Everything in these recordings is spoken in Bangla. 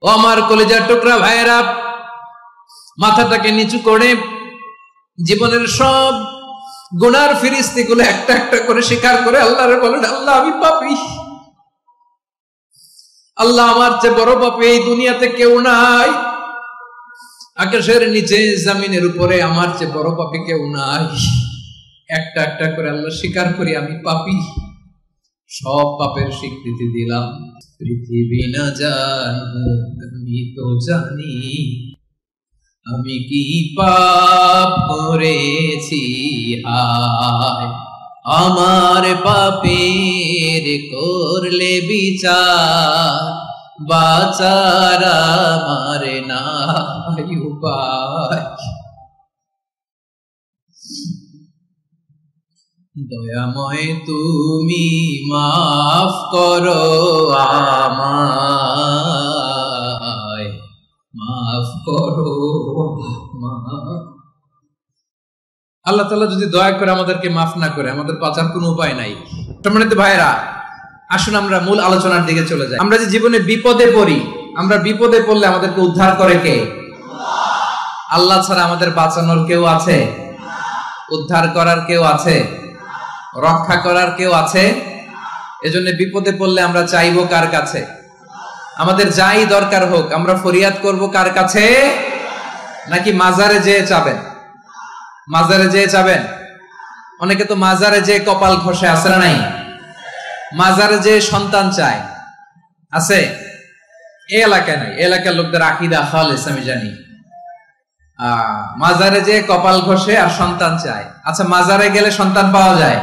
ও আমার কলিজার টুকরা ভাইয়েরা, মাথাটাকে নিচু করে জীবনের সব গুনার ফিরিস্তিগুলো একটা একটা করে স্বীকার করে আল্লাহরে বলেন, আল্লাহ আমি পাপী, আল্লাহ আমার চেয়ে বড় পাপী এই দুনিয়াতে কেউ নাই, আকাশের নিচে জমিনের উপরে আমার চেয়ে বড় পাপী কেউ নাই। একটা একটা করে আল্লাহ স্বীকার করি আমি পাপী, সব পাপের স্বীকৃতি দিলাম। পৃথিবী না জানুক আমি তো জানি আমি কি পাপ করেছি, হায় আমার পাপের করলে বিচার, বাঁচার আমার নাই উপায়। দয়াময় তুমি মাফ করো আমায়, মাফ করো। আল্লাহ তাআলা যদি দয়া করে আমাদেরকে মাফ না করে, আমাদের বাঁচার কোনো উপায় নাই। সম্মানিত ভাইরা, আসুন আমরা মূল আলোচনার দিকে চলে যাই। আমরা যে জীবনে বিপদে পড়ি, আমরা বিপদে পড়লে আমাদেরকে উদ্ধার করে কে? আল্লাহ ছাড়া আমাদের বাঁচানোর কেউ আছে? উদ্ধার করার কেউ আছে? রক্ষা করার কেউ আছে? এজন্য বিপদে পড়লে আমরা চাইবো কার কাছে? আমাদের যাই দরকার হোক আমরা ফরিয়াদ করব কার কাছে? নাকি মাজারে যেয়ে চাবেন? মাজারে যেয়ে চাবেন? অনেকে তো মাজারে যেয়ে কপাল ঘষে, আছে না নাই? মাজারে যেয়ে সন্তান চায়, আছে? এই এলাকায় নাই, এলাকার লোকদের আকীদা খালেস আমি জানি। মাজারে যেয়ে কপাল ঘষে আর সন্তান চায়। আচ্ছা, মাজারে গেলে সন্তান পাওয়া যায়?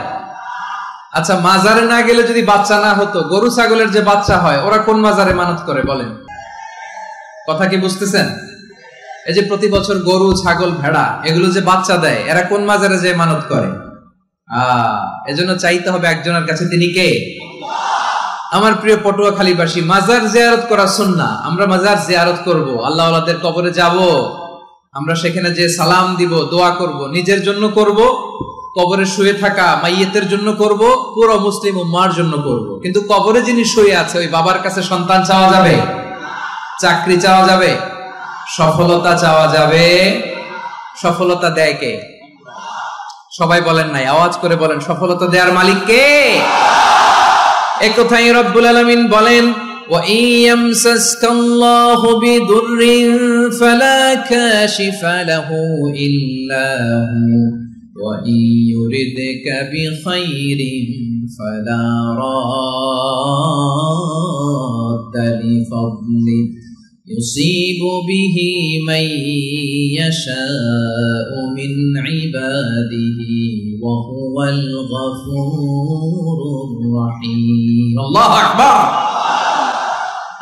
আচ্ছা, মাজারে না গেলে যদি বাচ্চা না হতো, গরু ছাগলের যে বাচ্চা হয় ওরা কোন মাজারে মানত করে বলেন? কথা কি বুঝতেছেন? এই যে প্রতি বছর গরু ছাগল ভেড়া এগুলো যে বাচ্চা দেয়, এরা কোন মাজারে যে মানত করে? এজন্য চাইতে হবে একজনের কাছে, তিনি কে? আমার প্রিয় পটুয়াখালীবাসী, মাজার জিয়ারত করা সুন্নাহ। আমরা মাজার জিয়ারত করব, আল্লাহ ওয়ালাদের কবরে যাব, আমরা সেখানে যে সালাম দিব, দোয়া করব, নিজের জন্য করব, কবরে শুয়ে থাকা মাইয়েতের জন্য করব, পুরো মুসলিম উম্মার জন্য করব। কিন্তু কবরে যিনি শুয়ে আছে ওই বাবার কাছে সন্তান চাওয়া যাবে? চাকরি চাওয়া যাবে? সফলতা চাওয়া যাবে? সফলতা দেয় কে? সবাই বলেন নাই, আওয়াজ করে বলেন, সফলতা দেওয়ার মালিক কে? এক কথাই রব্বুল আলামিন বলেন, ওয়া ইয়ামসাসকাল্লাহু বিদুররিন ফালা কাশিফা লাহু ইল্লা হু ওয়া ইয়ুরিদকা বিখাইরিন ফালা রাদ্দা লিফাদলি يصيب به من يشاء من عباده وهو الغفور الرحيم الله أكبر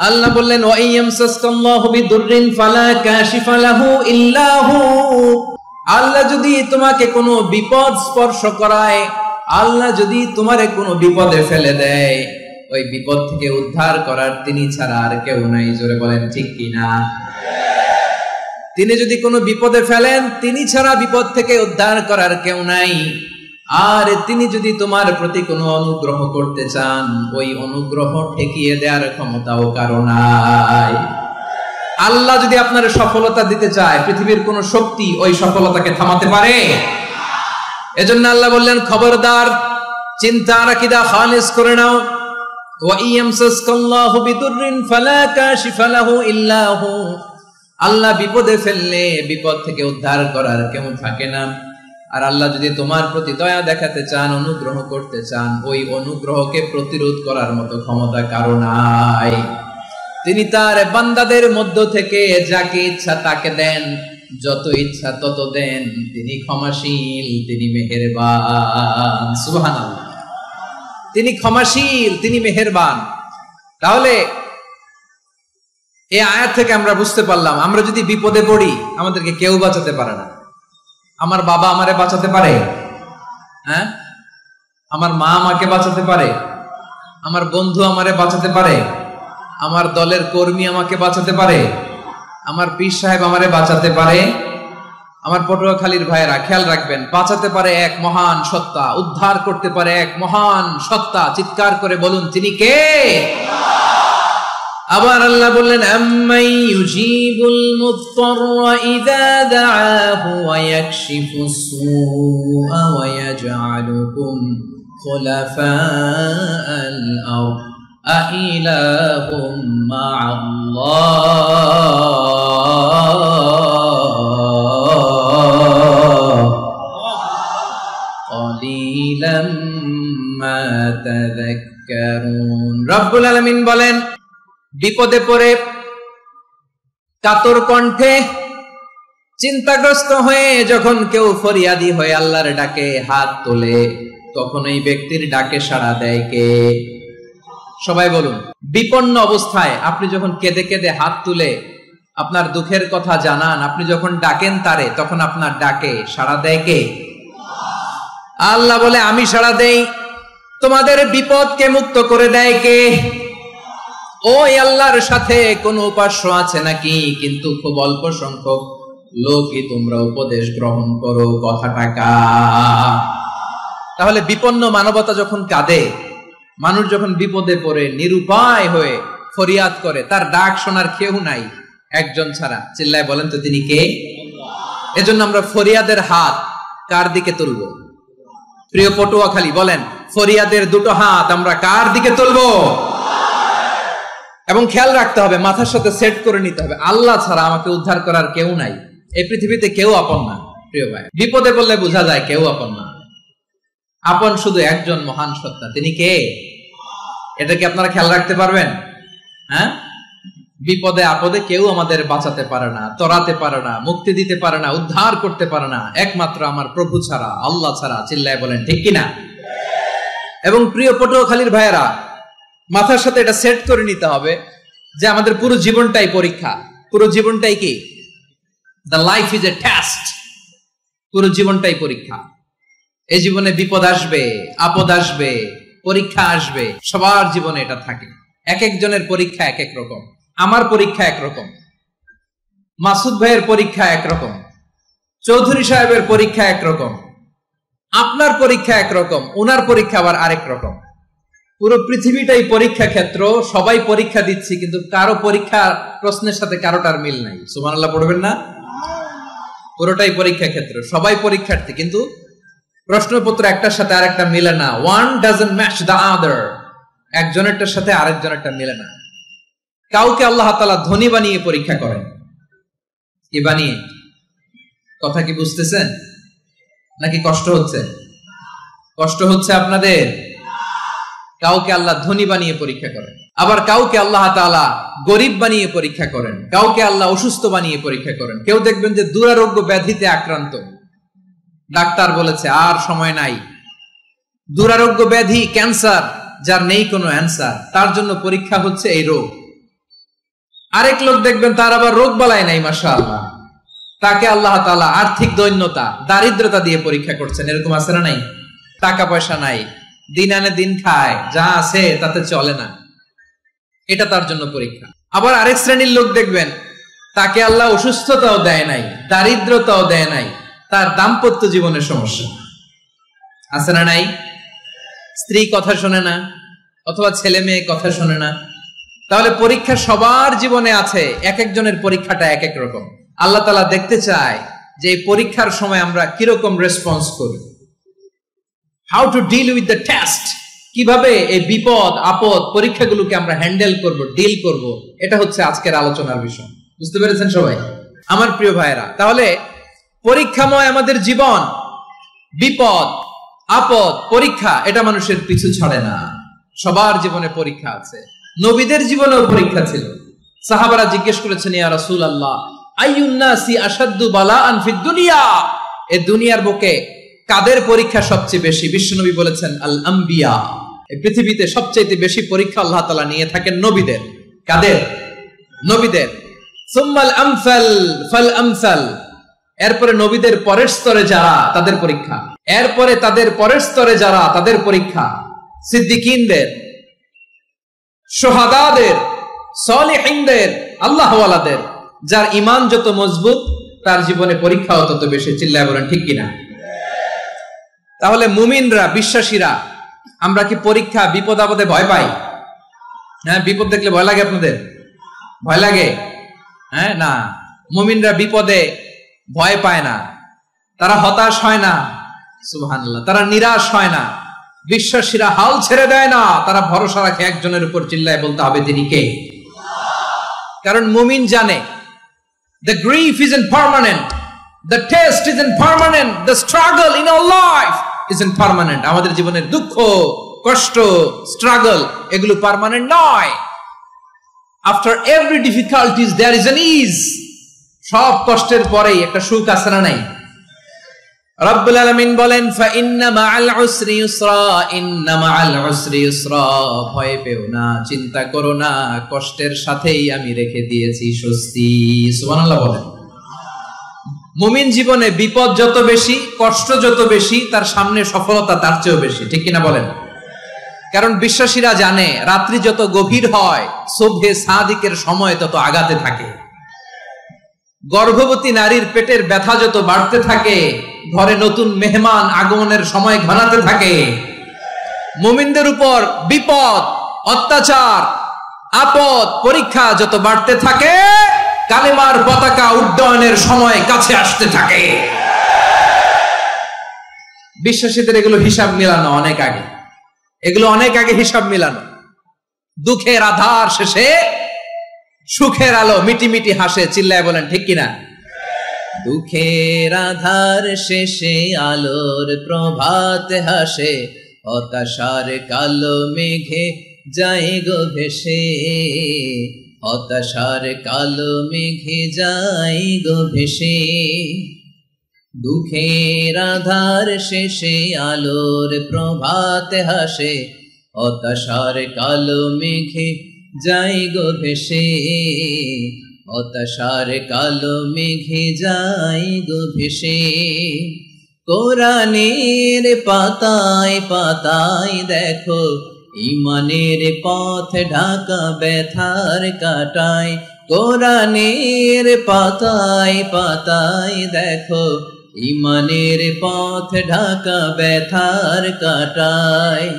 আল্লাহ বললেন ওয়া ইয়ামসাসকাল্লাহু বিদুররিন ফালা কাশিফা লাহু ইল্লা হু। আল্লাহ যদি তোমাকে কোনো বিপদ স্পর্শ করায়, আল্লাহ যদি তোমারে কোনো বিপদে ফেলে দেয়, ওই বিপদ থেকে উদ্ধার করার তিনি ছাড়া আর কেউ নাই। জোরে বলেন ঠিক কিনা? তিনি যদি কোনো বিপদে ফেলেন, তিনি ছাড়া বিপদ থেকে উদ্ধার করার কেউ নাই। আর তিনি যদি তোমার প্রতি কোনো অনুগ্রহ করতে চান, ওই অনুগ্রহ ঠেকিয়ে দেওয়ার ক্ষমতাও কারো নাই। আল্লাহ যদি আপনার সফলতা দিতে চায়, পৃথিবীর কোন শক্তি ওই সফলতাকে থামাতে পারে? এজন্য আল্লাহ বললেন, খবরদার, চিন্তা আকীদা খালিস করে নাও। ওয়া ইয়ামসাসকাল্লাহু বিদুররিন ফালা কাশিফা লাহু ইল্লা হু। আল্লাহ বিপদে ফেললে বিপদ থেকে উদ্ধার করার কেউ থাকে না। আর আল্লাহ যদি তোমার প্রতি দয়া দেখাতে চান, অনুগ্রহ করতে চান, ওই অনুগ্রহকে প্রতিরোধ করার মতো ক্ষমতা কারো নাই। তিনি তার বান্দাদের মধ্য থেকে যাকে ইচ্ছা তাকে দেন, যত ইচ্ছা তত দেন। তিনি ক্ষমাশীল, তিনি মেহেরবান। সুবহানাল্লাহ। তিনি ক্ষমাশীল, তিনি মেহেরবান। তাহলে এই আয়াত থেকে আমরা বুঝতে পারলাম, আমরা যদি বিপদে পড়ি আমাদেরকে কেউ বাঁচাতে পারে না। আমার বাবা আমারে বাঁচাতে পারে? হ্যাঁ? আমার মা আমাকে বাঁচাতে পারে? আমার বন্ধু আমারে বাঁচাতে পারে? আমার দলের কর্মী আমাকে বাঁচাতে পারে? আমার পীর সাহেব আমারে বাঁচাতে পারে? আমার পটুয়াখালীর ভাইয়েরা খেয়াল রাখবেন, বাঁচাতে পারে এক মহান সত্তা, উদ্ধার করতে পারে এক মহান সত্তা। চিৎকার করে বলুন, তিনি কে? আবার আল্লাহ বললেন আম্মাই ইউজিবুল মুত্তাররা ইযা দাআহু ওয়া ইয়াকশিফুস সুআ ওয়া ইয়াজআলুকুম খুলাফাআল আরদ আইলাহুম মা'আল্লাহ ক্বালিলাম মা তাযাক্কারুন। রব্বুল আলামিন বলেন, বিপদে পড়ে কাতর কণ্ঠে চিন্তাগ্রস্ত হয়ে যখন কেউ ফরিয়াদি হয়ে আল্লাহর ডাকে হাত তোলে, তখন এই ব্যক্তির ডাকে সাড়া দেয় কে? সবাই বলুন। বিপন্ন অবস্থায় আপনি যখন কেঁদে কেঁদে হাত তুলে আপনার দুঃখের কথা জানান, আপনি যখন ডাকেন তারে, তখন আপনার ডাকে সাড়া দেয় কে? আল্লাহ বলে, আমি সাড়া দেই। তোমাদের বিপদকে মুক্ত করে দেয় কে? ওই আল্লাহর সাথে কোন উপাস্য আছে নাকি? কিন্তু খুব অল্প সংখ্যক লোকই তোমরা উপদেশ গ্রহণ করো। কথাটা কার? তাহলে বিপন্ন মানবতা যখন কাঁদে, মানুষ যখন বিপদে পড়ে নিরুপায় হয়ে ফরিয়াদ করে, তার ডাক শোনার কেউ নাই একজন ছাড়া। চিল্লায় বলেন তো তিনি কে? এজন্য আমরা ফরিয়াদের হাত কার দিকে তুলব? প্রিয় পটুয়াখালী বলেন, ফরিয়াদের দুটো হাত আমরা কার দিকে তুলবো? এবং খেয়াল রাখতে হবে, মাথার সাথে সেট করে নিতে হবে, আল্লাহ ছাড়া আমাকে উদ্ধার করার কেউ নাই। এই পৃথিবীতে কেউ আপন না। প্রিয় ভাই, বিপদে বললে বোঝা যায় কেউ আপন না। আপন শুধু একজন মহান সত্তা, তিনি কে? এটা কি আপনারা খেয়াল রাখতে পারবেন? হ্যাঁ, বিপদে আপদে কেউ আমাদের বাঁচাতে পারে না, তরাতে পারে না, মুক্তি দিতে পারে না, উদ্ধার করতে পারে না, একমাত্র আমার প্রভু ছাড়া, আল্লাহ ছাড়া। চিল্লায় বলেন ঠিক কিনা? এবং প্রিয় পটুয়াখালীর ভাইয়েরা, মাথার সাথে এটা সেট করে নিতে হবে যে আমাদের পুরো জীবনটাই পরীক্ষা। পুরো জীবনটাই কি? The life is a test. পুরো জীবনটাই পরীক্ষা। এই জীবনে বিপদ আসবে, আপদ আসবে, পরীক্ষা আসবে, সবার জীবনে এটা থাকে। এক একজনের পরীক্ষা এক এক রকম। আমার পরীক্ষা একরকম, মাসুদ ভাইয়ের পরীক্ষা একরকম, চৌধুরী সাহেবের পরীক্ষা একরকম, আপনার পরীক্ষা একরকম, ওনার পরীক্ষা আবার আরেক রকম। পুরো পৃথিবীটাই পরীক্ষা ক্ষেত্র, সবাই পরীক্ষা দিচ্ছি, কিন্তু কারো পরীক্ষা প্রশ্নের সাথে কারোটার মিল নাই। সুবহানাল্লাহ পড়বেন না? পুরোটাই পরীক্ষা ক্ষেত্র, সবাই পরীক্ষার্থী, কিন্তু প্রশ্নপত্র একটার সাথে আরেকটা মিলে না। One doesn't match the other. একজনেরটার সাথে আরেকজনেরটা মিলে না। কাউকে আল্লাহ তাআলা ধনী বানিয়ে পরীক্ষা করেন। কি বানিয়ে? কথা কি বুঝতেছেন নাকি কষ্ট হচ্ছে? কষ্ট হচ্ছে আপনাদের? কাউকে আল্লাহ ধনী বানিয়ে পরীক্ষা করেন, আবার কাউকে আল্লাহ তাআলা গরিব বানিয়ে পরীক্ষা করেন, কাউকে আল্লাহ অসুস্থ বানিয়ে পরীক্ষা করেন। কেউ দেখবেন যে দুরারোগ্য ব্যাধিতে আক্রান্ত, ডাক্তার বলেছে আর সময় নাই, দুরারোগ্য ব্যাধি, ক্যান্সার, যার নেই কোনো অ্যান্সার, তার জন্য পরীক্ষা হচ্ছে এই রোগ। আরেক লোক দেখবেন তার আবার রোগ বালাই নাই, মাশাআল্লাহ, তাকে আল্লাহ তাআলা আর্থিক দৈন্যতা, দারিদ্রতা দিয়ে পরীক্ষা করছেন। এরকম আছে না নাই? টাকা পয়সা নাই, দিন আনে দিন খায়, যা আছে তাতে চলে না, এটা তার জন্য পরীক্ষা। আবার আরেক শ্রেণীর লোক দেখবেন তাকে আল্লাহ অসুস্থতাও দেয় নাই, দারিদ্রতাও দেয় নাই, তার দাম্পত্য জীবনের সমস্যা আছে না নাই? স্ত্রী কথা শোনে না, অথবা ছেলে মেয়ে কথা শোনে না। তাহলে পরীক্ষা সবার জীবনে আছে, এক একজনের পরীক্ষাটা এক এক রকম। আল্লাহ তাআলা দেখতে চায় যে এই পরীক্ষার সময় আমরা কিরকম রেসপন্স করি। How to deal with the test, কিভাবে এই বিপদ আপদ পরীক্ষাগুলোকে আমরা হ্যান্ডেল করব, ডিল করব, এটা হচ্ছে আজকের আলোচনার বিষয়। বুঝতে পেরেছেন সবাই আমার প্রিয় ভাইয়েরা? তাহলে পরীক্ষাময় আমাদের জীবন, বিপদ আপদ পরীক্ষা, এটা মানুষের পিছু ছাড়ে না। সবার জীবনে পরীক্ষা আছে। নবীদের জীবনেও পরীক্ষা ছিল। সাহাবারা জিজ্ঞেস করেছেন, ইয়া রাসূলুল্লাহ, আইয়ুন নাসি আশাদ্দু বালাআন ফিদ দুনিয়া, এই দুনিয়ার বুকে কাদের পরীক্ষা সবচেয়ে বেশি? বিশ্বনবী বলেছেন, আল আম্বিয়া। এই পৃথিবীতে সবচেয়ে বেশি পরীক্ষা আল্লাহ তাআলা নিয়ে থাকেন নবীদের। কাদের? নবীদের। সুম্মাল আমসাল ফাল আমসাল, এরপরে নবীদের পরের স্তরে যারা, তাদের পরীক্ষা। এরপরে তাদের পরের স্তরে যারা, তাদের পরীক্ষা। সিদ্দিকিনদের, শুহাদাদের, সলিহিনদের, আল্লাহওয়ালাদের। যার ঈমান যত মজবুত, তার জীবনে পরীক্ষাও তত বেশি। চিল্লায় বলেন ঠিক কিনা? তাহলে মুমিনরা, বিশ্বাসীরা, আমরা কি পরীক্ষা বিপদ আপদে ভয় পাই? হ্যাঁ, বিপদ দেখলে ভয় লাগে আপনাদের? ভয় লাগে? হ্যাঁ, না। মুমিনরা বিপদে ভয় পায় না, তারা হতাশ হয় না, সুবহানাল্লাহ, তারা নিরাশ হয় না, বিশ্বাসীরা হাল ছেড়ে দেয় না, তারা ভরসা রাখে একজনের উপর, চিল্লায় বলতে হবে তিনি কে। কারণ মুমিন জানে the grief isn't permanent, the test isn't permanent, the struggle in our life isn't permanent. আমাদের জীবনের দুঃখ, কষ্ট, স্ট্রাগল এগুলো পার্মানেন্ট নয়। After every difficulties there is an ease. সব কষ্টের পরেই একটা সুখ আছে না নাই? রব্বুল আলামিন বলেন ফা ইন্না মাআল উসরি ইউসরা, ইন্না মাআল উসরি ইউসরা, ভয় পেও না, চিন্তা করো না, কষ্টের সাথেই আমি রেখে দিয়েছি স্বস্তি। সুবহানাল্লাহ বলেন। মুমিন জীবনে বিপদ যত বেশি, কষ্ট যত বেশি, তার সামনে সফলতা তার চেয়েও বেশি, ঠিক কিনা বলেন? কারণ বিশ্বাসীরা জানে রাত্রি যত গভীর হয়, সুবহে সাদিকের সময় তত আগাতে থাকে। গর্ভবতী নারীর পেটের ব্যথা যত বাড়তে থাকে, ঘরে নতুন মেহমান আগমনের সময় ঘনাতে থাকে। মুমিনদের উপর বিপদ, অত্যাচার, আপদ, পরীক্ষা যত বাড়তে থাকে, কালেমার পতাকা উড্ডয়নের সময় কাছে আসতে থাকে। বিশ্বাসীদের এগুলো হিসাব মিলানো অনেক আগে, এগুলো অনেক আগে হিসাব মিলানো। দুঃখের আধার শেষে সুখের আলো মিটি মিটি হাসে, চিল্লায় বলেন ঠিক কিনা? দুঃখের আধার শেষে আলোর প্রভাত হাসে, হতাশার কালো মেঘে যায় গো ভেসে, হতাশার কালো মেঘে যায় গো ভেসে। দুঃখের আধার শেষে আলোর প্রভাত হাসে, হতাশার কালো মেঘে যায় গো ভেসে, হতাশার কালো মেঘে যায় গো ভেসে। কোরআনের পাতায় পাতায় দেখো, ঈমানের পথ ঢাকা ব্যথার কাটায়। কোরআনের পাতায় পাতায় দেখো, ঈমানের পথ ঢাকা ব্যথার কাটায়।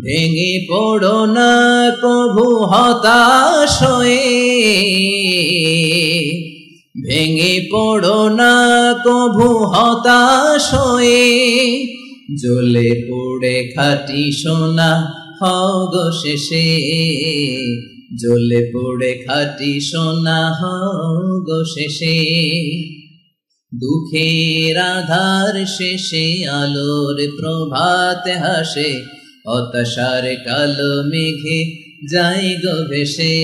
ভেঙে পড়ো না প্রভু হতাশ হয়ে, ভেঙে পড়ো না প্রভু হতাশ হয়ে, জ্বলে পুড়ে খাঁটি সোনা হও গো শেষে, জ্বলে পুড়ে খাঁটি সোনা হও গো শেষে। দুঃখের আধার শেষে আলোর প্রভাত হাসে, হতাশার কালো মেঘে যায় গো ভেসে,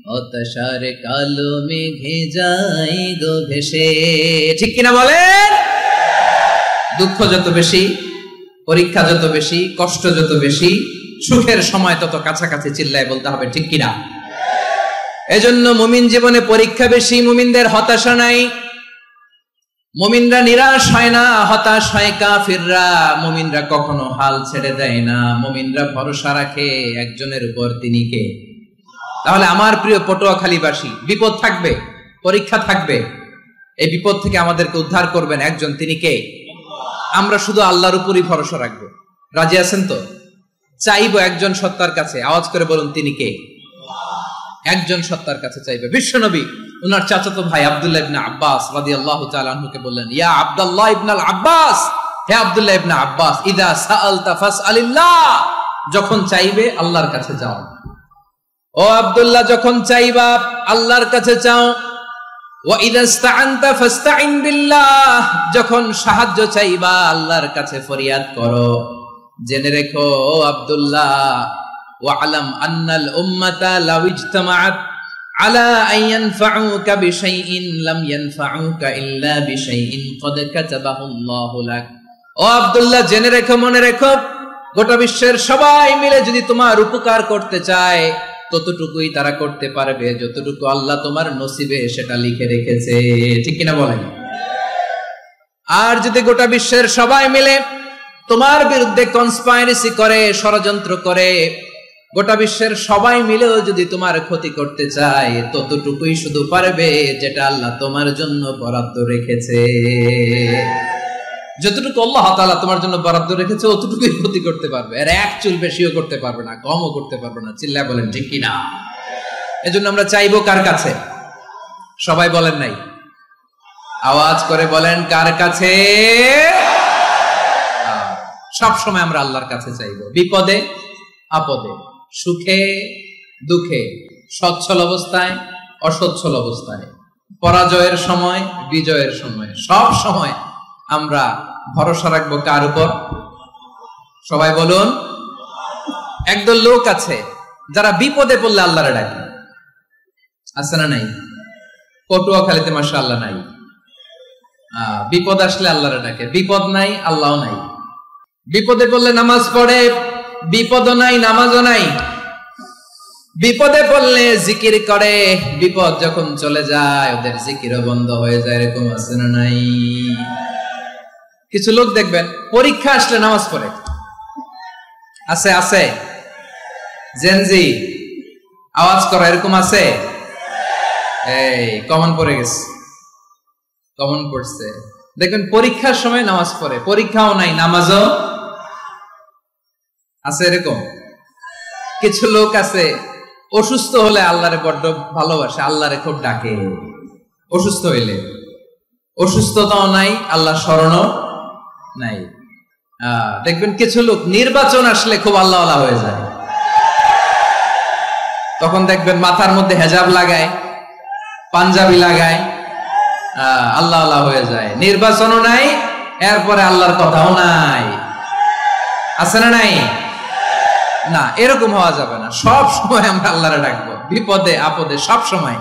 হতাশার কালো মেঘে যায় গো ভেসে। ঠিক কিনা বলেন? দুঃখ যত বেশি, পরীক্ষা যত বেশি, কষ্ট যত বেশি, সুখের সময় তত কাছাকাছি, চিল্লায় বলতে হবে ঠিক কিনা? এজন্য মুমিন জীবনে পরীক্ষা বেশি, মুমিনদের হতাশা নাই। মুমিনরা নিরাশ হয় না, হতাশ হয় কাফিররা। মুমিনরা কখনো হাল ছেড়ে দেয় না, মুমিনরা ভরসা রাখে একজনের উপর, তিনি কে? তাহলে আমার প্রিয় পটুয়াখালীবাসী, বিপদ থাকবে, পরীক্ষা থাকবে, এই বিপদ থেকে আমাদেরকে উদ্ধার করবেন একজন, তিনি কে? আমরা শুধু আল্লাহর উপরই ভরসা রাখবো। রাজি আছেন তো? চাইবো একজন সত্তার কাছে, আওয়াজ করে বলুন তিনি কে? একজন সত্তার কাছে চাইবে। বিশ্বনবী উনার চাচাতো ভাই আব্দুল্লাহ ইবনে আব্বাস রাদিয়াল্লাহু তাআলা আনহুকে বললেন, ইয়া আব্দুল্লাহ ইবনে আব্বাস, হে আব্দুল্লাহ ইবনে আব্বাস, ইদা সাআলতা ফাসআলিল্লাহ, যখন চাইবে আল্লাহর কাছে যাও। ও আব্দুল্লাহ, যখন চাইবা আল্লাহর কাছে চাও। ওয়া ইদা ইসতাআনতা ফাসতাইন বিল্লাহ, যখন সাহায্য চাইবা আল্লাহর কাছে ফরিয়াদ করো। জেনে রেখো ও আব্দুল্লাহ, ওয়া'লাম আন্নাল উম্মাতা লাউ ইজতামাআত আলা আন ইয়ানফাউকা বিশাইইন লাম ইয়ানফাউকা ইল্লা বিশাইইন ক্বাদ কাতাবাহু আল্লাহু লাক। ও আব্দুল্লাহ, জেনে রেখো, মনে রেখো, গোটা বিশ্বের সবাই মিলে যদি তোমার উপকার করতে চায়, ততটুকুই তারা করতে পারবে যতটুকু আল্লাহ তোমার নসিবে সেটা লিখে রেখেছে। ঠিক কিনা বলেন? আর যদি গোটা বিশ্বের সবাই মিলে তোমার বিরুদ্ধে কনস্পাইরেসি করে, ষড়যন্ত্র করে, গোটা বিশ্বের সবাই মিলেও যদি তোমার ক্ষতি করতে চায়, ততটুকুই শুধু পারবে যেটা আল্লাহ তোমার জন্য বরাদ্দ রেখেছে। যতটুকু আল্লাহ তাআলা তোমার জন্য বরাদ্দ রেখেছে অতটুকুই ক্ষতি করতে পারবে, আর এক চুল বেশিও করতে পারবে না, কমও করতে পারবে না। চিল্লায় বলেন ঠিক কিনা? এজন্য আমরা চাইবো কার কাছে? সবাই বলেন নাই, আওয়াজ করে বলেন কার কাছে? সব সময় আমরা আল্লাহর কাছে চাইবো, বিপদে আপদে, সুখে দুঃখে, সচ্ছল অবস্থায় অসচ্ছল অবস্থায়, পরাজয়ের সময় বিজয়ের সময়, সব সময় আমরা ভরসা রাখবো কার উপর? সবাই বলুন। একদল লোক আছে যারা বিপদে পড়লে আল্লাহরে ডাকে, আছে না নাই? পটুয়াখালীতে মাশাআল্লাহ নাই, বিপদ আসলে আল্লাহরে ডাকে, বিপদ নাই আল্লাহও নাই। বিপদে পড়লে নামাজ পড়ে, বিপদও নাই নামাজও নাই। বিপদে পড়লে জিকির করে, বিপদ যখন চলে যায় ওদের জিকিরও বন্ধ হয়ে যায়। এরকম আছে না নাই? কিছু লোক দেখবেন পরীক্ষা আসলে নামাজ পড়ে, আছে আছে। জেনজি আওয়াজ করো, এরকম আছে? এই কমন পড়ে গেছে, কমন পড়ছে। দেখবেন পরীক্ষার সময় নামাজ পড়ে, পরীক্ষাও নাই নামাজও আছে। এরকম কিছু লোক আছে অসুস্থ হলে আল্লাহরে বড্ড ভালোবাসে, আল্লাহরে খুব ডাকে। অসুস্থ হইলে অসুস্থতাও নাই, আল্লাহ স্মরণও নাই। দেখবেন কিছু লোক নির্বাচন আসলে খুব আল্লাহওয়ালা হয়ে যায়, তখন দেখবেন মাথার মধ্যে হেজাব লাগায়, পাঞ্জাবি লাগায়, আল্লাহওয়ালা হয়ে যায়। নির্বাচনও নাই, এরপরে আল্লাহর কথাও নাই। আছে না নাই? না, এরকম হওয়া যাবে না। সব সময় আমরা আল্লাহরে ডাকবো, বিপদে আপদে সব সময়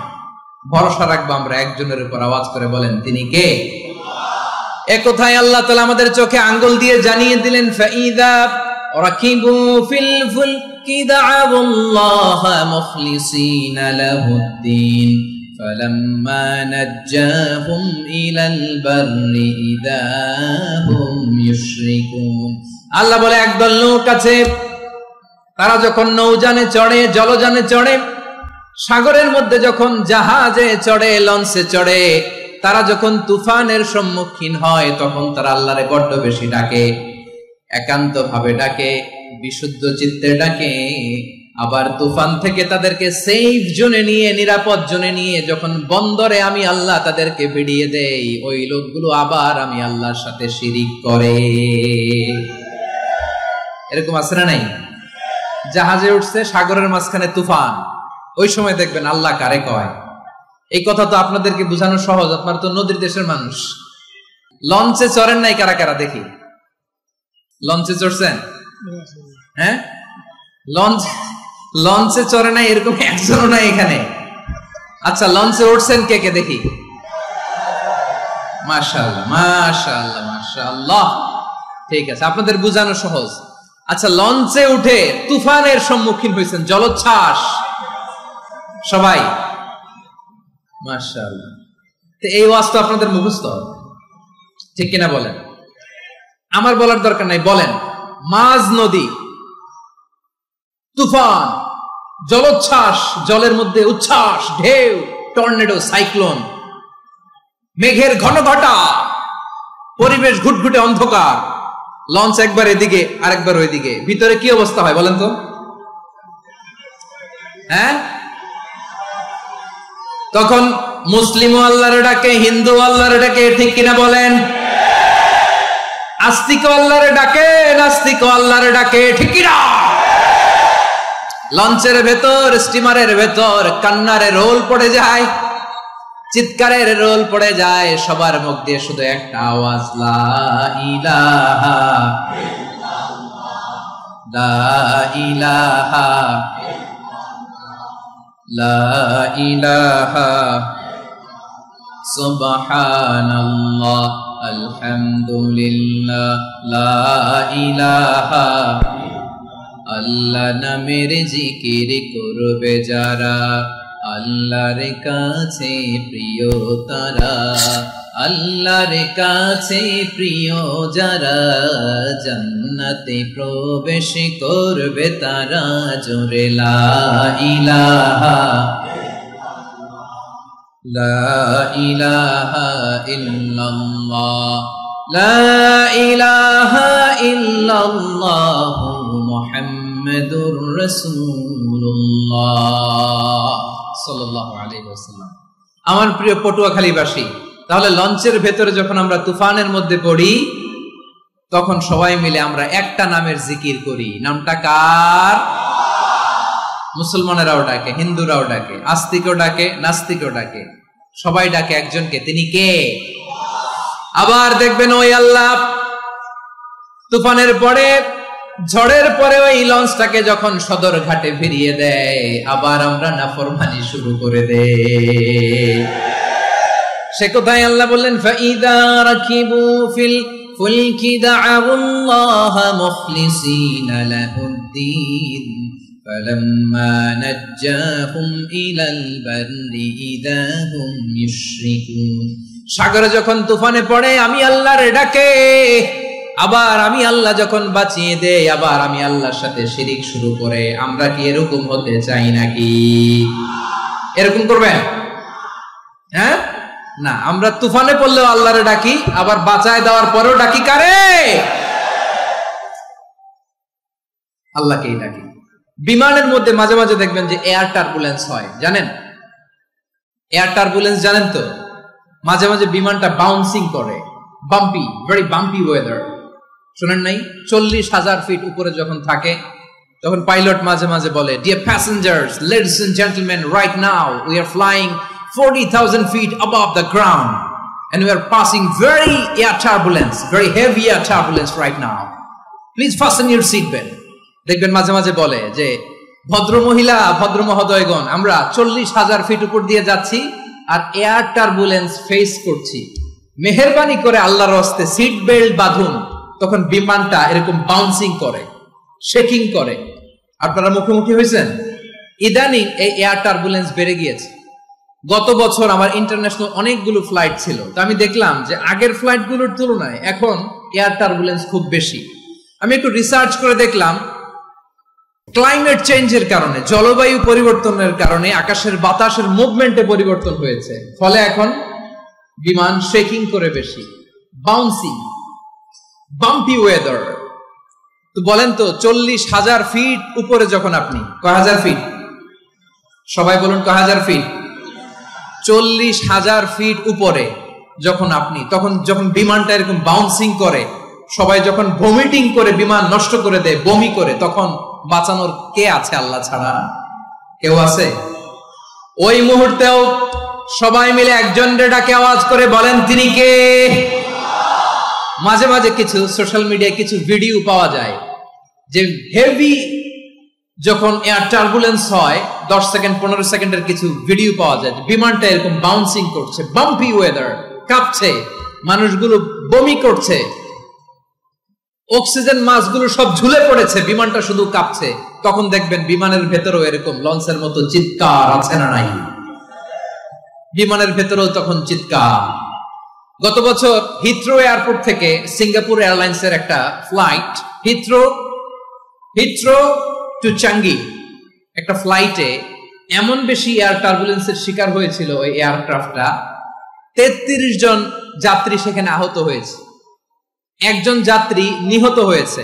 ভরসা রাখবো আমরা একজনের উপর। আওয়াজ করে বলেন তিনি কে? এ কথাই আল্লাহ তাআলা আমাদের চোখে আঙ্গুল দিয়ে জানিয়ে দিলেন, ফাইদা রাকিবু ফিল ফুলকি দা'আবুল্লাহা মুখলিসিনা লাহুদ্দিন ফালাম্মা নাজ্জাহুম ইলাল বাররি ইযা হুম ইউশরিকুন। আল্লাহ বলে একদল লোক আছে, তারা যখন নৌযানে চড়ে, জলযানে চড়ে, সাগরের মধ্যে যখন জাহাজে চড়ে, লঞ্চে চড়ে, তারা যখন তুফানের সম্মুখীন হয় তখন তারা আল্লাহরে বড্ড বেশি ডাকে, একান্ত ভাবে ডাকে, বিশুদ্ধ চিত্তে ডাকে। আবার তুফান থেকে তাদেরকে সেফ জোনে নিয়ে, নিরাপদ জোনে নিয়ে যখন বন্দরে আমি আল্লাহ তাদেরকে ভিড়িয়ে দেই, ওই লোকগুলো আবার আমি আল্লাহর সাথে শিরিক করে। এরকম আছে না নাই? জাহাজে উঠছে, সাগরের মাঝখানে তুফান, ওই সময় দেখবেন আল্লাহ কারে কয়। এই কথা তো আপনাদেরকে বোঝানো সহজ, আপনারা তো নদীর দেশের মানুষ। লঞ্চে চড়েন নাই কারা কারা? দেখি, লঞ্চে চড়ছেন? হ্যাঁ, লঞ্চে চড়ে নাই এরকম একজনও নাই এখানে। আচ্ছা, লঞ্চে উঠছেন কে কে? দেখি। মাশাআল্লাহ মাশাআল্লাহ মাশাআল্লাহ, ঠিক আছে, আপনাদের বোঝানো সহজ। আচ্ছা, লঞ্চে উঠে তুফানের সম্মুখীন হয়েছেন, জলোচ্ছ্বাস, সবাই? মাশাআল্লাহ। এই ওয়াজ তো আপনাদের মুখস্থ, ঠিক কিনা বলেন? আমার বলার দরকার নাই, বলেন। মাঝ নদী, তুফান, জলোচ্ছ্বাস, জলের মধ্যে উচ্ছ্বাস, ঢেউ, টর্নেডো, সাইক্লোন, মেঘের ঘনঘটা, পরিবেশ ঘুটঘুটে অন্ধকার, লঞ্চ একবার এদিকে আরেকবার ওইদিকে, ভিতরে কি অবস্থা হয় বলেন তো? হ্যাঁ, তখন মুসলিম আল্লাহর ডাকে, হিন্দু আল্লাহর ডাকে, ঠিক কিনা বলেন? আস্তিক আল্লাহর ডাকে, নাস্তিক আল্লাহর ডাকে, ঠিক কিনা? লঞ্চের ভেতর, স্টিমারের ভেতর কান্নারে রোল পড়ে যায়, চিৎকারের রোল পড়ে যায়, সবার মুখ দিয়ে শুধু একটা আওয়াজ, লা ইলাহা ইল্লাল্লাহ, লা ইলাহা লা ইলাহা সুবহানাল্লাহ আলহামদুলিল্লাহ লা ইলাহা। আল্লাহ নামের জিকির করবে যারা, আল্লাহর কাছে প্রিয় তারা, আল্লাহর কাছে প্রিয় যারা, জান্নাতে প্রবেশ করবে তারা, জোরে লা ইলাহা লা ইলাহা ইল্লাল্লাহ, লা ইলাহা ইল্লাল্লাহু মুহাম্মাদুর রাসূলুল্লাহ সাল্লাল্লাহু আলাইহি ওয়াসাল্লাম। আমার প্রিয় পটুয়াখালীবাসী, তাহলে লঞ্চের ভেতরে যখন আমরা তুফানের মধ্যে পড়ি তখন সবাই মিলে আমরা একটা নামের জিকির করি। নামটা কার? মুসলমানেরাও ডাকে, হিন্দুরাও ডাকে, আস্তিকও ডাকে, নাস্তিকও ডাকে, সবাই ডাকে একজনকে। তিনি কে? আবার দেখবেন ওই আল্লাহ তুফানের পরে, ঝড়ের পরে ওই লঞ্চটাকে যখন সদর ঘাটে ফিরিয়ে দেয়, আবার আমরা নাফরমানি শুরু করে দেই। সে কোথায় আল্লাহ বললেন, ফাইদা রাকিবু ফিল ফুলকি দা'আউল্লাহ মুখলিসিনা লাহুদ্দিন ফালাম্মা নাজ্জাহুম ইলাল বাররি ইযা হুম ইউশরিকুন। সাগরে যখন তুফানে পড়ে আমি আল্লাহর ডাকে, আবার আমি আল্লাহ যখন বাঁচিয়ে দেই, আবার আমি আল্লাহর সাথে শিরিক শুরু করে। আমরা কি এরকম হতে চাই নাকি? এরকম করবেন? হ্যাঁ না, আমরা তুফানে পড়লেও আল্লাহরে ডাকি, আবার বাঁচায় দেওয়ার পরেও ডাকি কারে? আল্লাহকেই ডাকি। বিমানের মধ্যে মাঝে মাঝে দেখবেন যে এয়ার টার্বুলেন্স হয়, জানেন? এয়ার টার্বুলেন্স জানেন তো? মাঝে মাঝে বিমানটা বাউন্সিং করে, বাম্পি, ভেরি বাম্পি ওয়েদার। শুনেন নাই? 40,000 ফিট উপরে যখন থাকে তখন পাইলট মাঝে মাঝে বলে, dear passengers, ladies and gentleman, right now we are flying 40,000 feet above the ground and we are passing very air turbulence, very heavy air turbulence right now. Please fasten your seat belt. দেখবেন মাঝে মাঝে বলে যে, ভদ্র মহিলা, ভদ্র মহোদয়গণ, আমরা 40,000 ফিট উপর দিয়ে যাচ্ছি আর এয়ার টার্বুলেন্স ফেস করছি, মেহেরবানি করে আল্লাহর হস্তে সিট বেল্ট বাঁধুন। তখন বিমানটা এরকম বাউন্সিং করে, শেকিং করে। আপনারা মুখোমুখি হয়েছেন? ইদানিং এই এয়ার টার্বুলেন্স বেড়ে গিয়েছে। গত বছর আমার ইন্টারন্যাশনাল অনেকগুলো ফ্লাইট ছিল, তো আমি দেখলাম যে আগের ফ্লাইটগুলোর তুলনায় এখন এয়ার টার্বুলেন্স খুব বেশি। আমি একটু রিসার্চ করে দেখলাম, ক্লাইমেট চেঞ্জের কারণে, জলবায়ু পরিবর্তনের কারণে আকাশের বাতাসের মুভমেন্টে পরিবর্তন হয়েছে, ফলে এখন বিমান শেকিং করে বেশি, বাউন্সিং, বাম্পি ওয়েদার। তো বলেন তো, 40,000 ফিট উপরে যখন আপনি, কয় হাজার ফিট? সবাই বলুন, কয় হাজার ফিট? 40,000 ফিট উপরে যখন আপনি, তখন যখন বিমানটা এরকম বাউন্সিং করে, সবাই যখন ভমিটিং করে বিমান নষ্ট করে দেয়, বমি করে, তখন বাঁচানোর কে আছে আল্লাহ ছাড়া? কেউ আছে? ওই মুহূর্তেও সবাই মিলে একজনের ডাকে আওয়াজ করে বলেন, তিনি কে? মাঝে মাঝে কিছু সোশ্যাল মিডিয়ায় কিছু ভিডিও পাওয়া যায় যে হেভি যখন এয়ার টার্বুলেন্স হয়, 10 সেকেন্ড 15 সেকেন্ডের কিছু ভিডিও পাওয়া যায়, বিমানটা এরকম বাউন্সিং করছে, বাম্পি ওয়েদার, কাঁপছে, মানুষগুলো বমি করছে, অক্সিজেন মাস্কগুলো সব ঝুলে পড়েছে, বিমানটা শুধু কাঁপছে। তখন দেখবেন বিমানের ভেতরেও এরকম লঞ্চের মতো চিৎকার আছে না নাই? বিমানের ভেতরেও তখন চিৎকার। গত বছর হিথ্রো এয়ারপোর্ট থেকে সিঙ্গাপুর এয়ারলাইন্সের একটা ফ্লাইট, হিথ্রো টু চাঙ্গি, একটা ফ্লাইটে এমন বেশি এয়ার টার্বুলেন্সের শিকার হয়েছিল ওই এয়ারক্রাফটটা, 33 জন যাত্রী সেখানে আহত হয়েছে, একজন যাত্রী নিহত হয়েছে।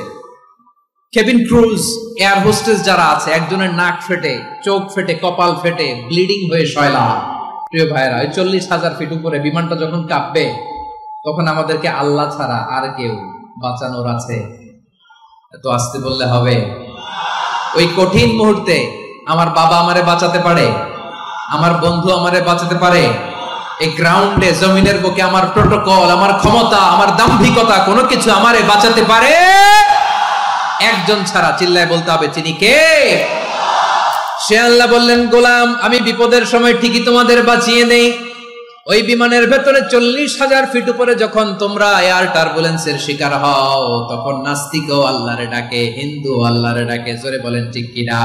কেবিন ক্রুজ, এয়ার হোস্টেস যারা আছে, একজনের নাক ফেটে, চোখ ফেটে, কপাল ফেটে, ব্লিডিং হয়ে শয়লা। প্রিয় ভাইরা, 40,000 ফিট উপরে বিমানটা যখন কাঁপবে, তখন আমাদেরকে আল্লাহ ছাড়া আর কেউ বাঁচানোর আছে? এত আসতে বললে হবে? ওই কঠিন মুহূর্তে আমার বাবা আমারে বাঁচাতে পারে, আমার বন্ধু আমারে বাঁচাতে পারে। এই গ্রাউন্ডে, জমিনের বুকে আমার প্রোটোকল, আমার ক্ষমতা, আমার দাম্ভিকতা, কোনো কিছু আমারে বাঁচাতে পারে একজন ছাড়া। চিল্লায় বলতে হবে, তিনি কে? সে আল্লাহ বললেন, গোলাম, আমি বিপদের সময় ঠিকই তোমাদের বাঁচিয়ে নেই। ওই বিমানের ভেতরে 40,000 ফিট উপরে যখন তোমরা এয়ার টার্বুলেন্সের শিকার হও, তখন নাস্তিকও আল্লাহরে ডাকে, হিন্দু আল্লাহরে ডাকে। জোরে বলেন ঠিক কিনা?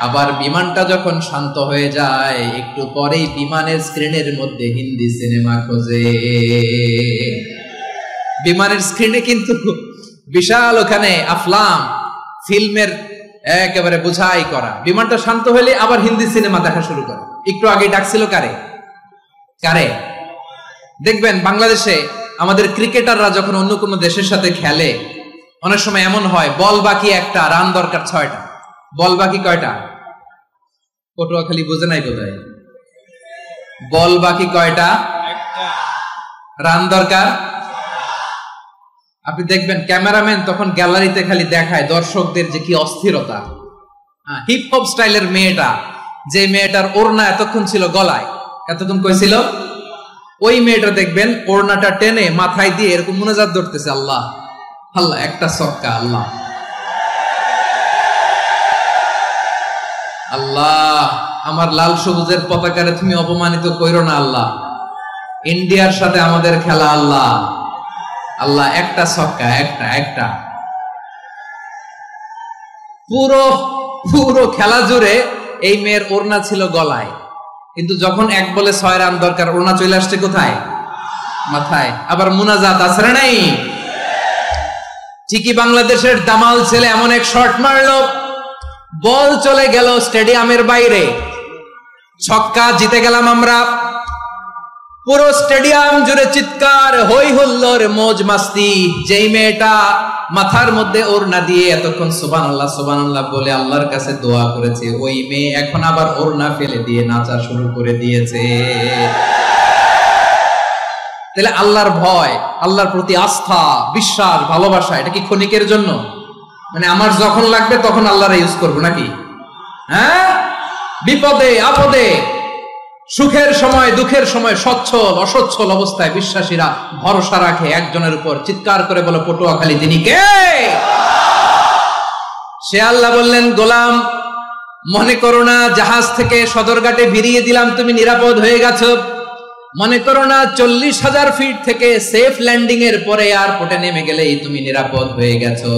আবার বিমানটা যখন শান্ত হয়ে যায়, একটু পরেই বিমানের স্ক্রিনের মধ্যে হিন্দি সিনেমা খোঁজে। বিমানের স্ক্রিনে কিন্তু বিশাল ওখানে আফলাম ফিল্মের একেবারে বোঝাই করা। বিমানটা শান্ত হলে আবার হিন্দি সিনেমা দেখা শুরু করে। একটু আগে ডাকছিল কারে? দেখবেন বাংলাদেশে আমাদের ক্রিকেটাররা যখন অন্য কোনো দেশের সাথে খেলে, অনেক সময় এমন হয়, বল বাকি একটা, রান দরকার 6টা। বল বাকি কয়টা? পটুয়াখালী বোঝে নাই বোধহয়। বল বাকি কয়টা? রান দরকার। আপনি দেখবেন ক্যামেরাম্যান তখন গ্যালারিতে খালি দেখায় দর্শকদের যে কি অস্থিরতা। হিপ হপ স্টাইলের মেয়েটা, যে মেয়েটার ওড়না এতক্ষণ ছিল গলায়, এতক্ষণ কই ছিল, ওই মেয়েটা দেখবেন ওড়নাটা টেনে মাথায় দিয়ে এরকম মুনাজাত ধরতেছে, আল্লাহ আল্লাহ, একটা ছক্কা, আল্লাহ আল্লাহ, আমার লাল সবুজের পতাকারে তুমি অপমানিত কইরো না আল্লাহ, ইন্ডিয়ার সাথে আমাদের খেলা, আল্লাহ আল্লাহ, একটা ছক্কা, একটা একটা। পুরো পুরো খেলা জুড়ে এই মেয়ের ওড়না ছিল গলায়, কিন্তু যখন এক বলে 6 রান দরকার, ওড়না চলে আসছে কোথায়? মাথায়। আবার মুনাজাত আছে না নাই? ঠিকই বাংলাদেশের দামাল ছেলে এমন এক শট মারলো, বল চলে গেল স্টেডিয়ামের বাইরে, ছক্কা, জিতে গেলাম আমরা। পুরো স্টেডিয়াম জুড়ে চিৎকার, হই হুল্লোড়, মৌজ মাস্তি। যেই মেয়েটা মাথার মধ্যে ওড়না দিয়ে এতক্ষণ সুবহানাল্লাহ সুবহানাল্লাহ বলে আল্লাহর কাছে দোয়া করেছে, ওই মেয়ে এখন আবার ওড়না ফেলে দিয়ে নাচা শুরু করে দিয়েছে। তাহলে আল্লাহর ভয়, আল্লাহর প্রতি আস্থা, বিশ্বাস, ভালোবাসা, এটা কি ক্ষণিকের জন্য? মানে আমার যখন লাগবে তখন আল্লাহর ইউজ করবো নাকি? হ্যাঁ, বিপদে আপদে, সুখের সময় দুঃখের সময়, সচ্ছল অসচ্ছল অবস্থায় বিশ্বাসীরা ভরসা রাখে একজনের উপর। চিৎকার করে বলো, পটুয়াখালী তিনি কে? সে আল্লাহ বললেন, গোলাম মনে করো না জাহাজ থেকে সদরঘাটে ভিড়িয়ে দিলাম, তুমি নিরাপদ হয়ে গেছো। মনে করো না 40,000 ফিট থেকে সেফ ল্যান্ডিং এর পরে এয়ারপোর্টে নেমে গেলেই তুমি নিরাপদ হয়ে গেছো।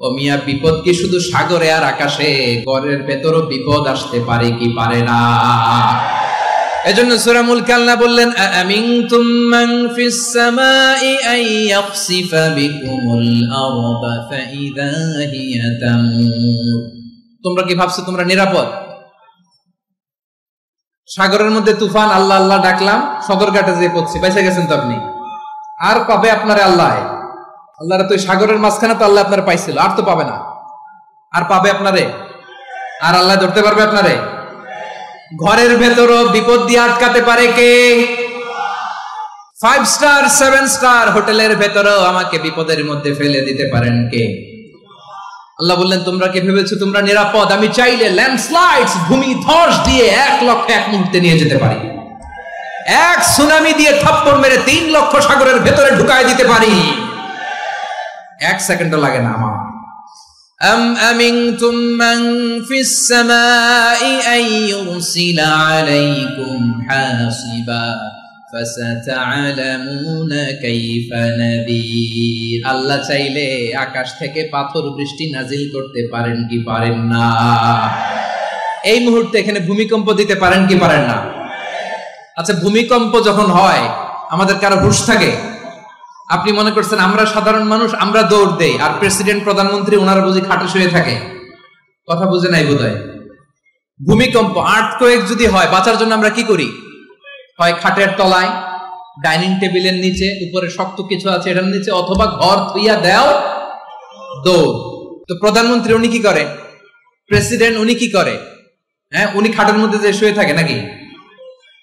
ও মিয়া, বিপদ কি শুধু সাগরে আর আকাশে? ঘরের ভেতরও বিপদ আসতে পারে কি পারে না? এজন্য সূরা মুলক আল্লাহ বললেন, আমিনতুম মান ফিস সামাই আন ইয়াখসিফা বিকুমুল আরদা ফাইযা হিয়া তামুর। তোমরা কি ভাবছো তোমরা নিরাপদ? সাগরের মধ্যে তুফান, আল্লাহ আল্লাহ ডাকলাম, সদরঘাটে যেয়ে পড়ছি, পয়সা গেছেন তো আপনি। আর পাবে আপনারে আল্লাহ? আল্লাহর তো সাগরের মাঝখানে তো আল্লাহ আপনার পাইছিল, আর তো পাবে না। আর পাবে আপনারে? আর আল্লাহ ধরতে পারবে আপনারে? ঘরের ভেতরও বিপদ দিয়ে আটকাতে পারে কে? 5 স্টার 7 স্টার হোটেলের ভেতরেও আমাকে বিপদের মধ্যে ফেলে দিতে পারেন কে? আল্লাহ বললেন, তোমরা কি ভেবেছো তোমরা নিরাপদ? আমি চাইলে ল্যান্ডস্লাইডস, ভূমি ধস দিয়ে 1 লক্ষ এক মুহূর্তে নিয়ে যেতে পারি। এক সুনামি দিয়ে থাপ্পড় মেরে 3 লক্ষ সাগরের ভেতরে ঢুকায় দিতে পারি। 1 সেকেন্ডও লাগে না আমার। أم أمنتم من في السماء أن يرسل عليكم حاصبا فستعلمون كيف نذير। আল্লাহ চাইলে আকাশ থেকে পাথর বৃষ্টি নাজিল করতে পারেন কি পারেন না? এই মুহূর্তে এখানে ভূমিকম্প দিতে পারেন কি পারেন না? আচ্ছা, ভূমিকম্প যখন হয় আমাদের কারো হুঁশ থাকে? আপনি মনে করছেন আমরা সাধারণ মানুষ, আমরা দৌড় দেই, আর প্রেসিডেন্ট প্রধানমন্ত্রী ওনারা বুঝি খাটে শুয়ে থাকে? কথা বুঝে নাই বোধহয়। ভূমিকম্প, আর্থকোয়েক যদি হয়, বাঁচার জন্য আমরা কি করি? হয় খাটের তলায়, ডাইনিং টেবিলের নিচে, উপরে শক্ত কিছু আছে এটার নিচে, অথবা ঘর থুইয়া দেও দৌড়। তো প্রধানমন্ত্রী উনি কি করে? প্রেসিডেন্ট উনি কি করে? হ্যাঁ, উনি খাটের মধ্যে যে শুয়ে থাকে নাকি?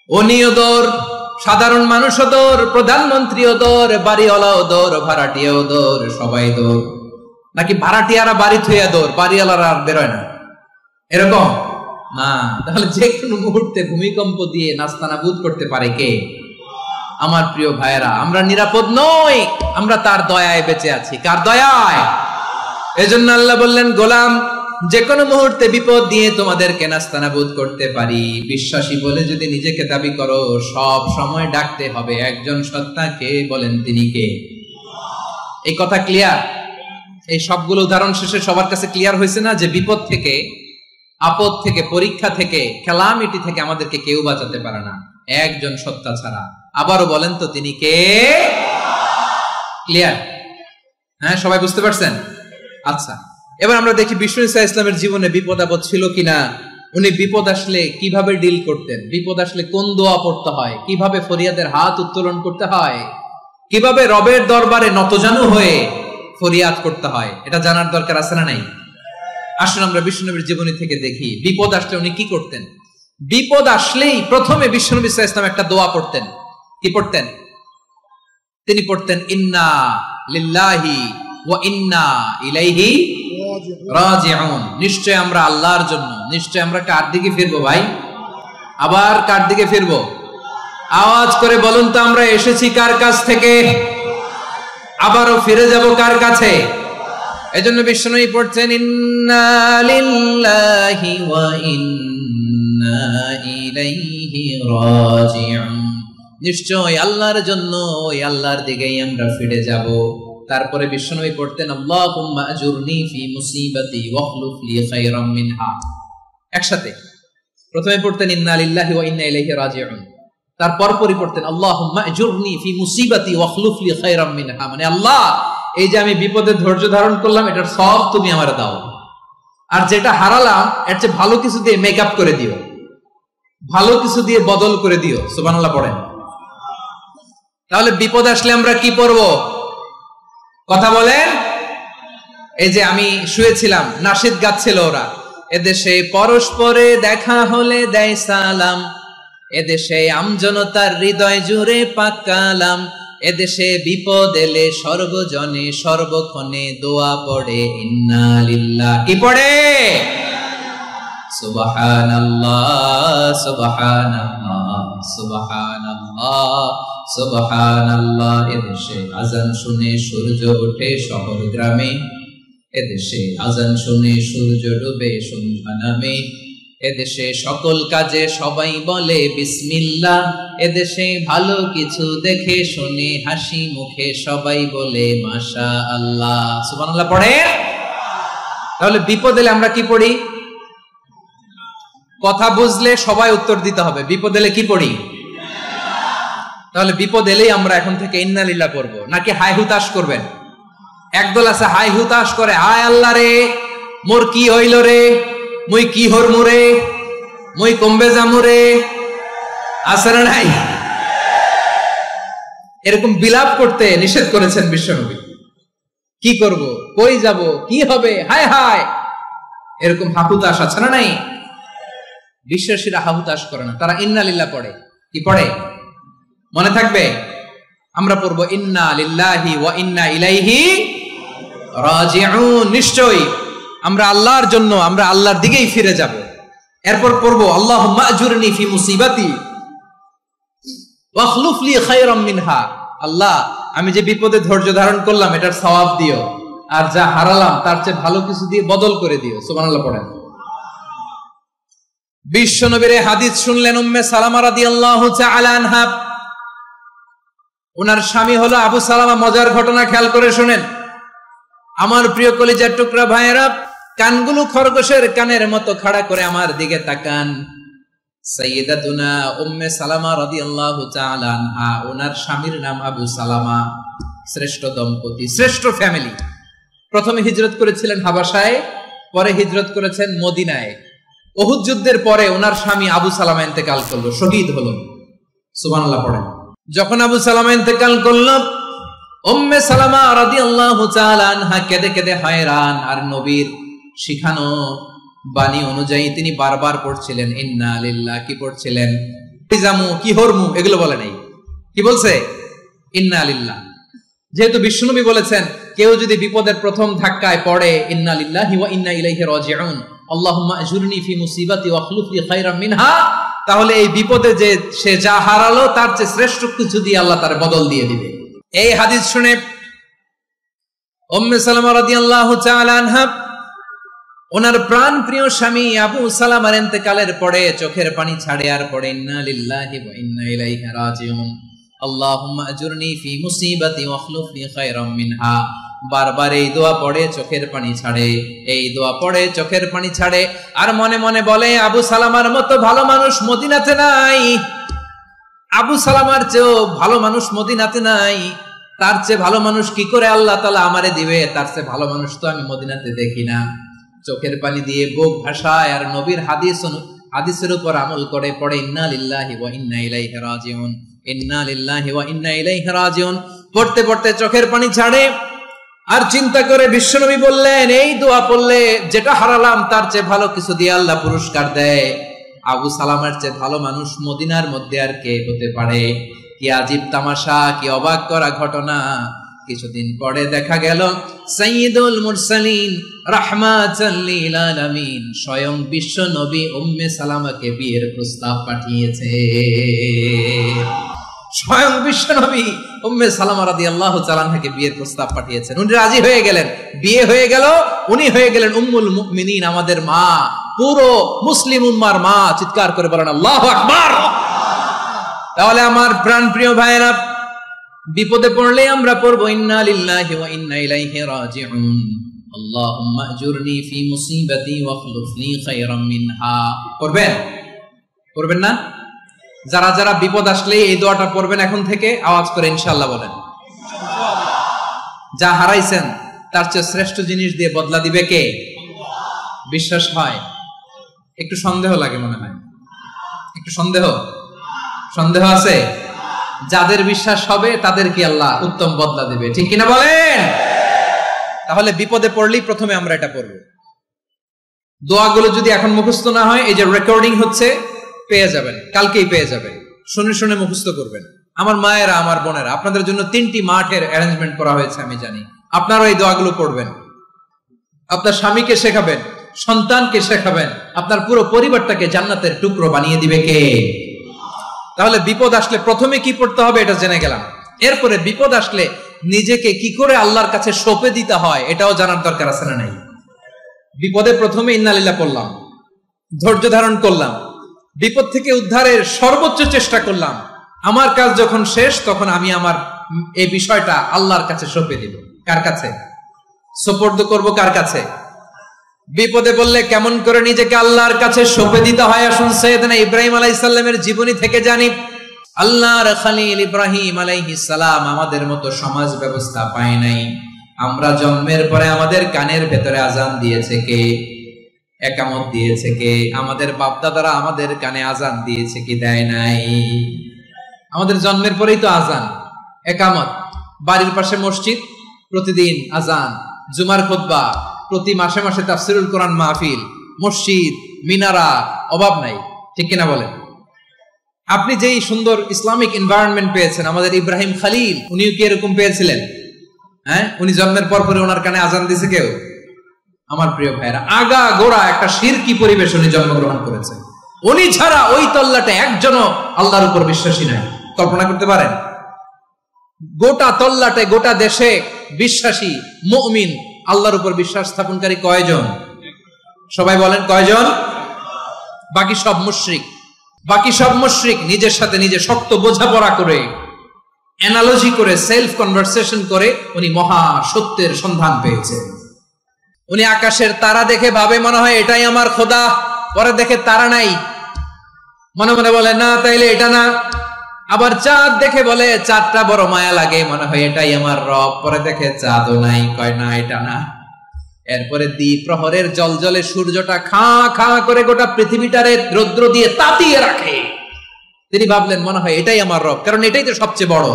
উনিও দৌড়, সাধারণ মানুষও দৌড়, প্রধানমন্ত্রীও দৌড়, বাড়িওয়ালাও দৌড়, ভাড়াটিয়াও দৌড়, সবাই দৌড়। নাকি ভাড়াটিয়ারা বাড়ি থুইয়া দৌড়, বাড়িওয়ালারা আর বেরোয় না? এরকম না। তাহলে যে কোনো মুহূর্তে ভূমিকম্প দিয়ে নাস্তানাবুদ করতে পারে কে? আমার প্রিয় ভাইয়েরা, আমরা নিরাপদ নই, আমরা তার দয়ায় বেঁচে আছি। কার দয়ায়? এজন্য আল্লাহ বললেন, গোলাম যে কোনো মুহূর্তে বিপদ দিয়ে তোমাদেরকে নাস্তানাবুদ করতে পারি। বিশ্বাসী বলে যদি নিজেকে দাবি করো, সব সময় ডাকতে হবে একজন সত্তাকে। বলেন তিনি কে? এই কথা ক্লিয়ার? এই সবগুলো উদাহরণ শেষে সবার কাছে ক্লিয়ার হয়েছে না যে বিপদ থেকে, আপদ থেকে, পরীক্ষা থেকে, ক্যালামিটি থেকে আমাদেরকে কেউ বাঁচাতে পারে না একজন সত্তা ছাড়া। আবারও বলেন তো তিনি কে? ক্লিয়ার? হ্যাঁ, সবাই বুঝতে পারছেন? আচ্ছা, এবার আমরা দেখি বিষ্ণু ঈসা ইসলামের জীবনে বিপদ আপদ ছিল কিনা। উনি বিপদ আসলে কিভাবে ডিল করতেন, বিপদ আসলে কোন দোয়া পড়তে হয়, কিভাবে ফরিয়াদের হাত উত্তোলন করতে হয়, কিভাবে রবের দরবারে নতজানু হয়ে ফরিয়াদ করতে হয়, এটা জানার দরকার আছে না নাই? আসুন আমরা বিষ্ণু নবীর জীবনী থেকে দেখি বিপদ আসলে উনি কি করতেন। বিপদ আসলেই প্রথমে বিশ্বনবী সাল্লাল্লাহু আলাইহি ওয়াসাল্লাম একটা দোয়া পড়তেন। কি পড়তেন? তিনি পড়তেন ইন্না লিল্লাহি ওয়া ইন্না ইলাইহি রাজিউন। নিশ্চয় আমরা আল্লাহর জন্য, নিশ্চয় আমরা কার দিকে ফিরবো ভাই? আবার কার দিকে ফিরবো? আওয়াজ করে বলুন তো, আমরা এসেছি কার কাছ থেকে, আবারও ফিরে যাব কার কাছে? এজন্য বিশ্বনবী পড়ছেন ইন্না লিল্লাহি ওয়া ইন্না ইলাইহি রাজিউন। নিশ্চয় আল্লাহর জন্য, ওই আল্লাহর দিকেই আমরা ফিরে যাব। তারপরে বিশ্বনবী পড়তেন আল্লাহুম্মা আজুরনি ফি মুসিবাতি ওয়াখলুফ লি খায়রাম মিনহা। একসাথে প্রথমে পড়তেন ইন্না লিল্লাহি ওয়া ইন্না ইলাইহি রাজিউন, তারপর পড়তেন আল্লাহুম্মা আজুরনি ফি মুসিবাতি ওয়াখলুফ লি খায়রাম মিনহা। মানে আল্লাহ, এই যে আমি বিপদে ধৈর্য ধারণ করলাম, এটার সব তুমি আমার দাও, আর যেটা হারালাম এর চেয়ে ভালো কিছু দিয়ে মেকআপ করে দিও, ভালো কিছু দিয়ে বদল করে দিও। সুবহানাল্লাহ পড়েন। তাহলে বিপদ আসলে আমরা কি পড়ব? কথা বলেন। এই যে আমি শুয়েছিলাম, নাশিদ গাচ্ছিল ওরা, এদেশে পরস্পরে দেখা হলে দেয় সালাম, এদেশে আমজনতার হৃদয় জুড়ে পাক কালাম, এদেশে বিপদ এলে সর্বজনে সর্বক্ষণে দোয়া পড়ে ইন্না লিল্লাহ। কি পড়ে? সুবহানাল্লাহ সুবহানাল্লাহ সুবহানাল্লাহ সুবহানাল্লাহ। এদেশে আজান শুনে সূর্য ওঠে শহর গ্রামে, এদেশে আজান শুনে সূর্য ডুবে সন্ধ্যা নামে, এদেশে সকল কাজে সবাই বলে বিসমিল্লাহ, এদেশে ভালো কিছু দেখে শুনে হাসি মুখে সবাই বলে মাশাআল্লাহ। সুবহানাল্লাহ পড়ে। তাহলে বিপদ এলে আমরা কি পড়ি? কথা বুঝলে সবাই উত্তর দিতে হবে, বিপদ এলে কি পড়ি? তাহলে বিপদ এলেই আমরা এখন থেকে ইন্না লিল্লাহ পড়বো, নাকি হাই হুতাশ করবেন? একদল আছে হাই হুতাশ করে, হায় আল্লাহ রে মোর কি হইল রে, মুই কি হরমু রে, মুই কমবে যামু রে, আছে না নাই? এরকম বিলাপ করতে নিষেধ করেছেন বিশ্বনবী। কি করব, কই যাব, কি হবে, হায় হায়, এরকম হাহুতাশ আছে না নাই? বিশ্বাসীরা হাহুতাশ করে না, তারা ইন্না লিল্লাহ পড়ে। কি পড়ে মনে থাকবে? আমরা পড়বো ইন্না লিল্লাহি ওয়া ইন্না ইলাইহি রাজিউন। নিশ্চয়ই আমরা আল্লাহর জন্য, আমরা আল্লাহর দিকেই ফিরে যাব। এরপর পড়বো আল্লাহুম্মা আজুরনি ফি মুসিবাতি ওয়াখলুফ লি খায়রাম মিনহা। আল্লাহ, আমি যে বিপদে ধৈর্য ধারণ করলাম এটার সওয়াব দিও, আর যা হারালাম তার চেয়ে ভালো কিছু দিয়ে বদল করে দিও। সুবহানাল্লাহ পড়েন। বিশ্বনবীর হাদিস শুনলেন উম্মে সালামা রাদিয়াল্লাহু তাআলা আনহা। ওনার স্বামী হলো আবু সালামা। মজার ঘটনা খেয়াল করে শুনেন আমার প্রিয় কলিজার টুকরা ভাইয়েরা। কানগুলো খরগোশের কানের মতো খাড়া করে আমার দিকে তাকান। সাইয়্যিদাতুনা উম্মে সালামা রাদিয়াল্লাহু তাআলা আনহা, ওনার স্বামীর নাম আবু সালামা। শ্রেষ্ঠ দম্পতি, শ্রেষ্ঠ ফ্যামিলি। প্রথমে হিজরত করেছিলেন হাবাসায়, পরে হিজরত করেছেন মদিনায়। উহুদ যুদ্ধের পরে ওনার স্বামী আবু সালামা ইন্তেকাল করলো, শহীদ হলো। সুবহানাল্লাহ পড়েন। যখন আবু সালামা ইন্তেকাল করলো, উম্মে সালামা রাদিয়াল্লাহু তাআলা আনহা কেঁদে কেঁদে হয়রান। আর নবীর শিখানো বাণী অনুযায়ী তিনি বারবার পড়ছিলেন ইন্না লিল্লাহ। কি পড়ছিলেন? জামু কি হরমু এগুলো বলে নাই, কি বলছে? ইন্না লিল্লাহ। যেহেতু বিশ্বনবী বলেছেন কেউ যদি বিপদের প্রথম ধাক্কায় পড়ে ইন্না লিল্লাহি ওয়া ইন্না ইলাইহি রাজিউন, আল্লাহুম্মা আজুরনি ফি মুসিবাতি ওয়াখলুফ লি খায়রাম মিনহা, তাহলে এই বিপদে যে সে যা হারালো তার চেয়ে শ্রেষ্ঠ কিছু দিয়ে আল্লাহ তার বদল দিয়ে দিবে। এই হাদিস শুনে উম্মে সালামা রাদিয়াল্লাহু তাআলা আনহা ওনার প্রাণ প্রিয় স্বামী আবু সালামার ইন্তেকালের পরে চোখের পানি ছাড়ে আর পড়ে ইন্না লিল্লাহি ওয়া ইন্না ইলাইহি রাজিউন, আল্লাহুম্মা আজুরনি ফি মুসিবাতি ওয়াখলুফ লি খায়রাম মিনহা। বারবার এই দোয়া পড়ে চোখের পানি ছাড়ে, এই দোয়া পড়ে চোখের পানি ছাড়ে, আর মনে মনে বলে আবু সালামার মতো ভালো মানুষ মদিনাতে নাই, আবু সালামার চেয়েও ভালো মানুষ মদিনাতে নাই, তার চেয়ে ভালো মানুষ কি করে আল্লাহ তাআলা আমারে দিবে, তার চেয়ে ভালো মানুষ তো আমি মদিনাতে দেখি না। চোখের পানি দিয়ে বুক ভাসায় আর নবীর হাদিসের উপর আমল করে পড়ে ইন্না লিল্লাহি ওয়া ইন্না ইলাইহি রাজিউন, ইন্না লিল্লাহি ওয়া ইন্না ইলাইহি রাজিউন। পড়তে পড়তে চোখের পানি ছাড়ে আর চিন্তা করে বিশ্বনবী বললেন এই দোয়া পড়লে যেটা হারালাম তার চেয়ে ভালো কিছু দিয়ে আল্লাহ পুরস্কার দেয়। আবু সালামার চেয়ে ভালো মানুষ মদিনার মধ্যে আর কে হতে পারে? কি আজীব তামাশা, কি অবাক করা ঘটনা। কিছুদিন পরে দেখা গেল সাইয়্যিদুল মুরসালিন রাহমাতাল লিল আলামিন স্বয়ং বিশ্ব নবী উম্মে সালামাকে বিয়ের প্রস্তাব পাঠিয়েছে। স্বয়ং বিশ্ব নবী উম্মে সালামা রাদিয়াল্লাহু তাআলা আনহাকে বিয়ের প্রস্তাব পাঠিয়েছেন। উনি রাজি হয়ে গেলেন, বিয়ে হয়ে গেল, উনি হয়ে গেলেন উম্মুল মুমিনিন, আমাদের মা, পুরো মুসলিম উম্মার মা। চিৎকার করে বলেন আল্লাহু আকবার। তাহলে আমার প্রাণপ্রিয় ভাইয়েরা, বিপদে পড়লে আমরা পড়বো ইন্না লিল্লাহি ওয়া ইন্না ইলাইহি রাজিউন, আল্লাহুম্মা আজুরনি ফি মুসিবাতি ওয়া খলুফনি খায়রাম মিনহা। করবেন? করবেন না? যারা যারা বিপদ আসলে এই দোয়াটা পড়বেন এখন থেকে আওয়াজ করে ইনশাআল্লাহ বলেন। যা হারাইছেন তার চেয়ে শ্রেষ্ঠ জিনিস দিয়ে বদলা দিবে কে? বিশ্বাস হয়? একটু সন্দেহ লাগে মনে হয়, একটু সন্দেহ আছে? যাদের বিশ্বাস হবে তাদের কি আল্লাহ উত্তম বদলা দিবে, ঠিক কিনা বলেন? তাহলে বিপদে পড়লেই প্রথমে আমরা এটা পড়ব। দোয়াগুলো যদি এখন মুখস্থ না হয়, এই যে রেকর্ডিং হচ্ছে, পেয়ে যাবেন, কালকেই পেয়ে যাবেন। শুনে শুনে মুখস্থ করবেন। আমার মায়েরা, আমার বোনেরা, আপনাদের জন্য 3টি মাঠের অ্যারেঞ্জমেন্ট করা হয়েছে, আমি জানি। আপনারা এই দোয়াগুলো পড়বেন, আপনার স্বামীকে শেখাবেন, সন্তানকে শেখাবেন, আপনার পুরো পরিবারটাকে জান্নাতের টুকরো বানিয়ে দিবে কে? তাহলে বিপদ আসলে প্রথমে কি পড়তে হবে এটা জেনে গেলাম। এরপরে বিপদ আসলে নিজেকে কি করে আল্লাহর কাছে সঁপে দিতে হয় এটাও জানার দরকার আছে না নাই? বিপদে প্রথমে ইন্না লিল্লাহ পড়লাম, ধৈর্য ধারণ করলাম, বিপদ থেকে উদ্ধারের সর্বোচ্চ চেষ্টা করলাম। আমার কাজ যখন শেষ, তখন আমি আমার এই বিষয়টা আল্লাহর কাছে সঁপে দিব। কার কাছে সুপর্দ করব? কার কাছে? বিপদে বললে কেমন করে নিজেকে আল্লাহর কাছে সঁপে দিতে হয়, আসুন সাইয়েদনা ইব্রাহিম আলাইহিস সালামের জীবনী থেকে জানি। আল্লাহর খলিল ইব্রাহিম আলাইহিস সালাম আমাদের মতো সমাজ ব্যবস্থা পায় নাই। আমরা জন্মের পরে আমাদের কানের ভেতরে আজান দিয়েছে কে? একামত দিয়েছে কে? আমাদের বাপদাদারা আমাদের কানে আজান দিয়েছে কি? দেয় নাই। আমাদের জন্মের পরেই তো আজান, একামত, বাড়ির পাশে মসজিদ, প্রতিদিন আজান, জুমার খুতবা, প্রতি মাসে মাসে তাফসিরুল কোরআন মাহফিল, মসজিদ, মিনারা, অভাব নাই, ঠিক কিনা বলেন? আপনি যেই সুন্দর ইসলামিক এনভায়রনমেন্ট পেয়েছেন, আমাদের ইব্রাহিম খলিল উনিও কি এরকম পেয়েছিলেন? হ্যাঁ, উনি জন্মের পর পরে ওনার কানে আজান দিয়েছে কেউ? আমার প্রিয় ভাইরা, আগা গোড়া একটা শিরকি পরিবেশ উনি জন্মগ্রহণ করেছেন। উনি ছাড়া ওই তল্লাটে একজনও আল্লাহর উপর বিশ্বাসী নাই। কল্পনা করতে পারেন? গোটা তল্লাটে, গোটা দেশে বিশ্বাসী মুমিন, আল্লাহর উপর বিশ্বাস স্থাপনকারী কয়জন? সবাই বলেন কয়জন? বাকি সব মুশরিক। নিজের সাথে নিজে শক্ত বোঝাপড়া করে, অ্যানালজি করে, সেলফ কনভারসেশন করে উনি মহা সত্যের সন্ধান পেয়েছে। উনি আকাশের তারা দেখে ভাবে মনে হয় এটাই আমার খোদা, পরে দেখে তারা নাই, মনে মনে বলে না তাইলে এটা না। আবার চাঁদ দেখে বলে চাঁদটা বড় মায়া লাগে, মনে হয় এটাই আমার রব, পরে দেখে চাঁদও নাই, কয় না এটা না। এরপরে দ্বীপ প্রহরের জলজলে সূর্যটা খাঁ খাঁ করে গোটা পৃথিবীটারে রৌদ্র দিয়ে তাতিয়ে রাখে। তিনি ভাবলেন মনে হয় এটাই আমার রব, কারণ এটাই তো সবচেয়ে বড়।